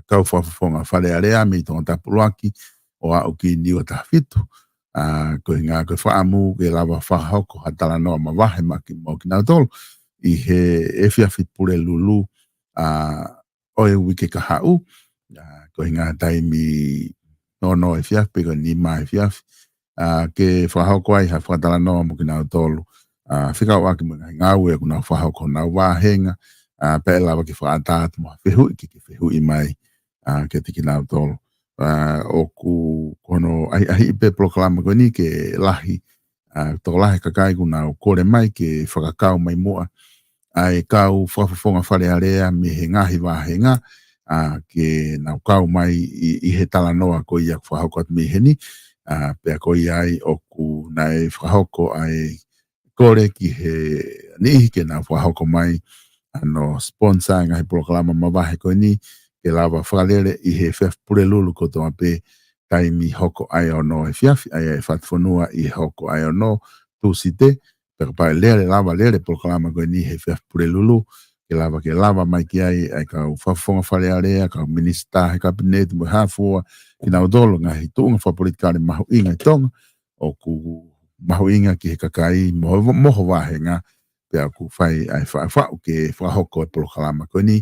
kau whafufonga whalearea me tonga tapuruaki o au ki niwa tafitu. Koe ngā koe whaamu ke lawa whahoko hatala noa mawahe maki mo ki nau tolu I he whiawhi pure lulu oe wike ka hau koe ngā taimi no whiawhi koe ni mai whiawhi ke whahoko ai ha whatala noa mo ki nau tolu whikau aki mo ngā ue ku nau whahoko nau wāhenga pe lawa ki whaatāt mo whihui ki whihui mai ke tiki nau tolu o ku kono ai pe Polokalama koe ni ke lahi tō lahi kakai kuna o kore mai ke whakakau mai mua ai kau whafafonga wharearea me he ngahi wāhenga ke nau kau mai I he tala noa ko ia whahoko at me heni pia ko ia ai o ku nai whahoko ai kore ki he nihi ke nau whahoko mai ano sponsor ngahi Polokalama mawahe koe ni ke lawa whalere I he pure lulu ko toa pe taimi hoko ai ono e whiawhi ai whatwhanua I hoko ai ono tūsite pa lele lava lele proklama ko ni he fe pure lulu ke lava mai ki ai ka ufafonga fale area ka minista he cabinet mo hafua ki na odolo nga hi tunga fa politika mahu inga tonga o ku mahu inga ki he kakai moho wahenga pe aku fai ai fa o ke fa hoko proklama ko ni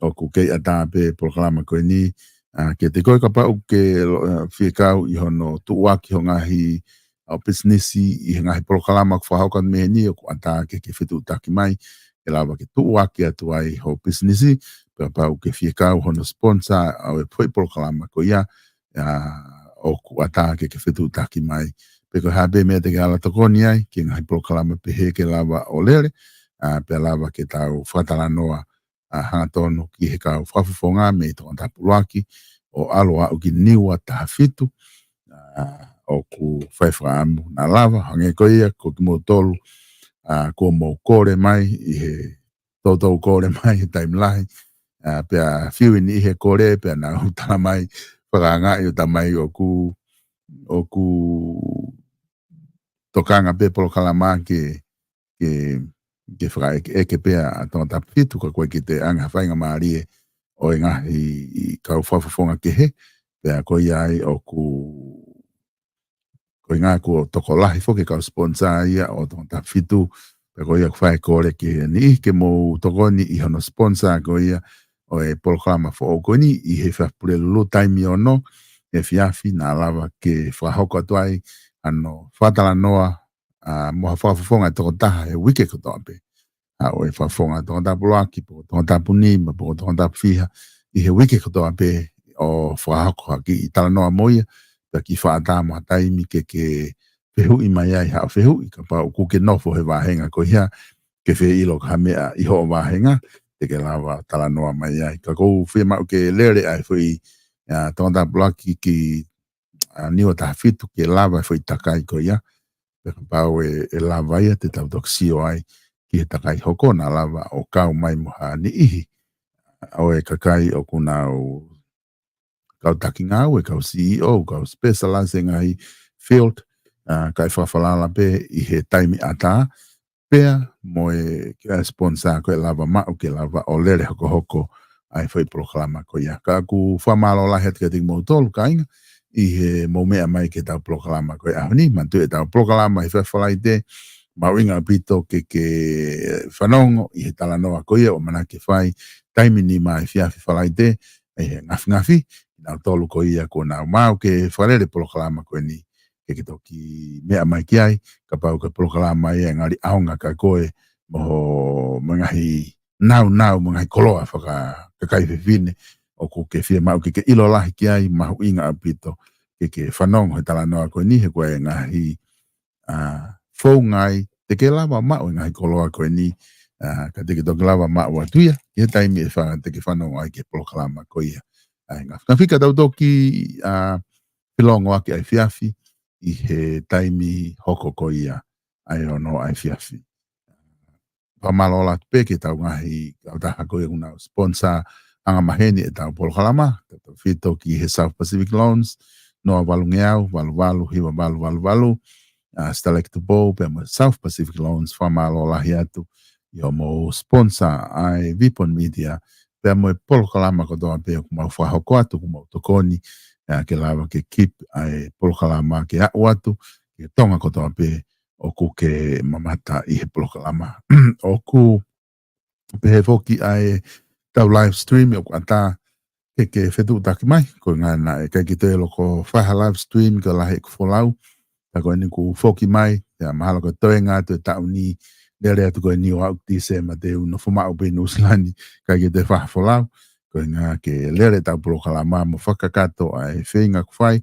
o ku ke ata pe proklama ko ni ke te koe ka pa o ke whikau i hono tuwaki ho ngahi au businessi i ngahi proklama ku whahaukan me ni o ku ata ke whitu utaki mai e lawa ke tuwaki atu ai ho businessi pe pa o ke whikau hono sponsor au e pui proklama ko ia o ku ata ke whitu utaki mai pe ko habe mea te ke ala tokoni ai ke ngahi proklama pe he ke lawa o lere pe lawa ke tau whatalanoa hangatonu ki he kau whafufonga me to antapuluaki o aloa o ki niwa tahafitu o ku whaiwhaamu na lava hange ko ia ko ki mo tolu ko mo kore mai i he tautou kore mai he taimlahi pe a whiwi ni he kore pe na utana mai whakanga i uta mai o ku tokanga pe polo kalama ke whaka eke pea a tōna tapitu ka koe ki te anga whainga maarie o i kau whafafonga ke he pea koe iai o koe ngā ko toko lahi whoke kau sponsor ia o tōna tapitu pea koe ia whae kore ke ni ke mo tokoni i hono sponsor koe ia o e polokalama fo o koe ni i he whapure lulu taimi o no e fiafi nā lava ke whahoko atuai ano whatala noa moha whafafonga toko taha e wike kotoa pe o e whafonga toko tapu loaki po toko tapu nima po toko tapu fiha i he wike kotoa pe o whahako haki i tala noa moia pe ki whaatamo a taimi ke whehu i mai ai hao whehu i ka pa o kuke nofo he wahenga ko ia ke whe ilo ka mea i ho wahenga te ke lava tala noa mai ai ka kou whe mau ke lere ai whi toko tapu loaki ki niwa tahafitu ke lava whi takai ko ia pau e lava ia te tau toksio ai ki he takai hoko na lava o kau mai moha ni ihi o e kakai o kuna o kau taki ngau e kau CEO kau specializing ai field kai whawhalala pe i he taimi ata pea mo e kia sponsor ko e lava mao ke lava o lere hoko hoko ai whai proklama ko ia ka ku whamalo la het ke ting mo tolu ka inga i he momea mai ke tau proklama ko e ahoni mantu e tau proklama i whawhalai te mawinga pito ke whanongo i he talanoa ko ia o mana ke whai taimi ni mai whiawhi whalai te e he ngafi ngafi nau tolu ko ia ko nau mau ke whalere proklama ko ni ke toki mea mai ki ai ka pau ke proklama ia ngari aonga ka koe moho mangahi nau mangahi koloa whaka kakai whiwhine o ko ke whia mau ke ilo lahi ki ai mahu inga apito ke whanongo he talanoa ko ni he koe ngahi whaungai te ke lava mau ngahi koloa ko ni ka te ke toki lava mau atuia i he taimi e whanga te ke whanongo ai ke proklama ko ia ngā whika tau toki pilongo ake ai whiawhi i he taimi hoko ko ia ai ono ai whiawhi. Pamalo la te peke tau ngahi au taha koe una sponsor anga maheni e tau polokalama tau whito ki he South Pacific Loans noa walu ngeau, walu hiwa walu selectable pe mo South Pacific Loans whamalo la hiatu i homo sponsor ai Vipon Media pe mo polokalama ko toa pe ku mau whahoko atu ku mau tokoni ke lava ke keep ai polokalama ke au atu ke tonga ko toa pe o ku ke mamata i he polokalama o ku pe he foki ai tau live stream o ku ata ke whetu utaki mai ko ngana e kai ki te loko whaha live stream ka lahi ku wholau ta ko ni ku foki mai mahalo ko toenga tu tau ni lere atu ko ni o au tise ma te uno fumau pe nuslani kai ki te whaha wholau ko ngā ke lere tau polokalama mo whakakato ai whenga ku whai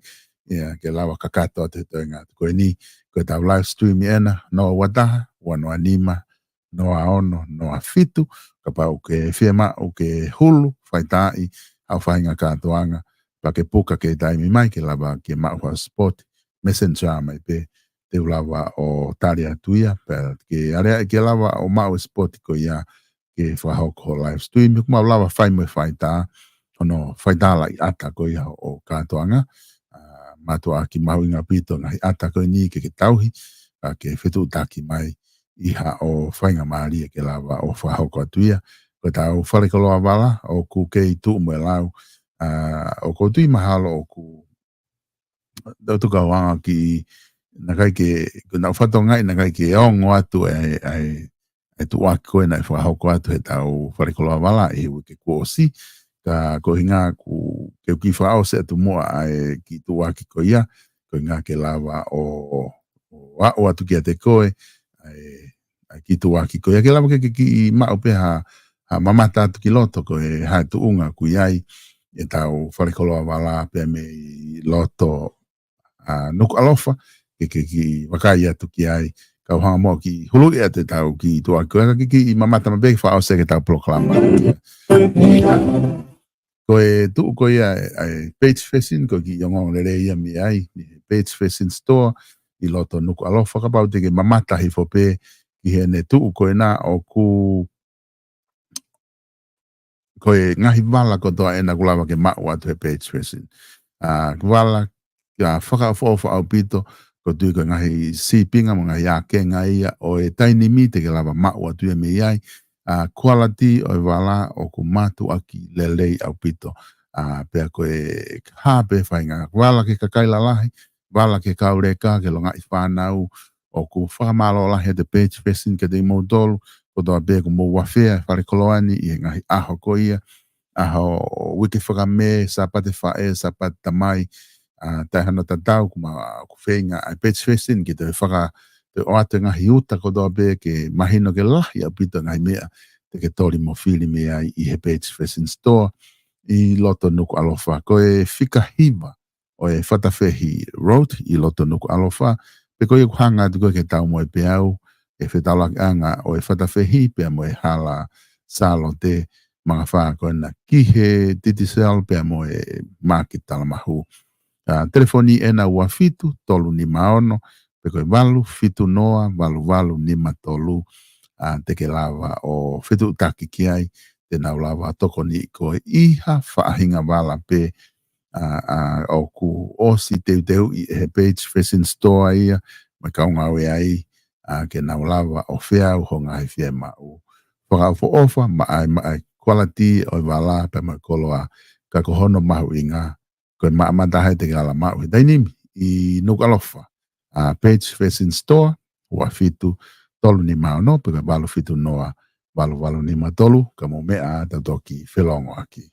ke lawa kakato atu toenga ko ni ko tau live stream ena no wataha wano anima no aono no afitu ka pau ke whiema o ke hulu whaitai au whainga katoanga pa ke puka ke taimi mai ke lava ke maua sport messenger mai pe te lava o taria tuia pe ke area ke lava o maua sport ko ia ke whahoko live stream kuma lava whai mo whaita ono whaita lai ata ko ia o katoanga matua ki mauinga pito ngai ata ko ni ke tauhi ke whetu taki mai iha o whainga maari ke lawa o whahoko atuia. Ko tau whare koloa wala o ku kei tu mo lau. O ko tui mahalo o ku tuka wanga ki nakai ke na whatonga i nakai ke ongo atu e tu waki koe na whahoko atu he tau whare koloa wala e ke kuosi. Ka ko hinga ku ke ki whao se atu mua ai ki tu waki ko ia. Ko hinga ke lawa o atu ki a te koe ai ki tu waki ko ia. Ke lawa ke ki mao pe ha mamata atu ki loto ko e ha tu unga ku iai e tau whare koloa wala pe me loto nuku alofa ke ki wakai atu ki ai. Kau hanga mo ki hulu ia te tau ki tu waki ko ia ki mamata mabeki whao se ke tau proklama. Ko e tu ko ia ai page facing ko ki yongo lere ia mi ai page facing store i loto nuku alofa ka pau te ke mamata hi fope ki he ne tu ko na o ku ko e ngahi wala ko toa ena kulawa ke mau atu he page facing wala ka whakaofa au pito ko tui ko ngahi sipinga mga yake ngai o e taini mi te ke lawa mau atu e mi ai quality o wala o ku matu aki lelei au pito pea ko e hape whainga wala ke kakaila lahi wala ke kaureka ke longa i whanau o ku whakamalo lahi te page facing ke te imo tolu ko toa pea ku mo wafea whare koloani i ngahi aho ko ia aho wiki whakame sapate whae sapate tamai tai hana tatau ku whainga ai page facing ke te whaka te o ate ngahi uta ko toa pea ke mahino ke lahi au pito ngahi mea te ke tori mo whiri mea i he page facing store i loto nuku alofa. Ko e whika hiva o e whatawhehi road i loto nuku alofa. Pe ko e kuhanga atu koe ke tau mo e peau e whetalaki anga o e whatawhehi pea mo e hala salo te mga whaa koe na kihe titisel pea mo e market talamahu. Telefoni e na ua fitu tolu ni maono pe ko e walu fitu noa walu ni matolu te ke lawa o fitu utaki kiai te nau lawa toko ni ko iha whaahinga wala pe o ku osi teu i he page facing store ia mai kaunga we ai ke nau lawa o whea u honga he whea mau whakaupo ofa mai quality o wala pe mai koloa ka kohono mahu inga ko maamatahe te gala mau he tainimi i nukalofa page facing store ua fitu tolu ni mau no pe walu fitu noa walu ni matolu ka mo mea ta toki whelongo aki.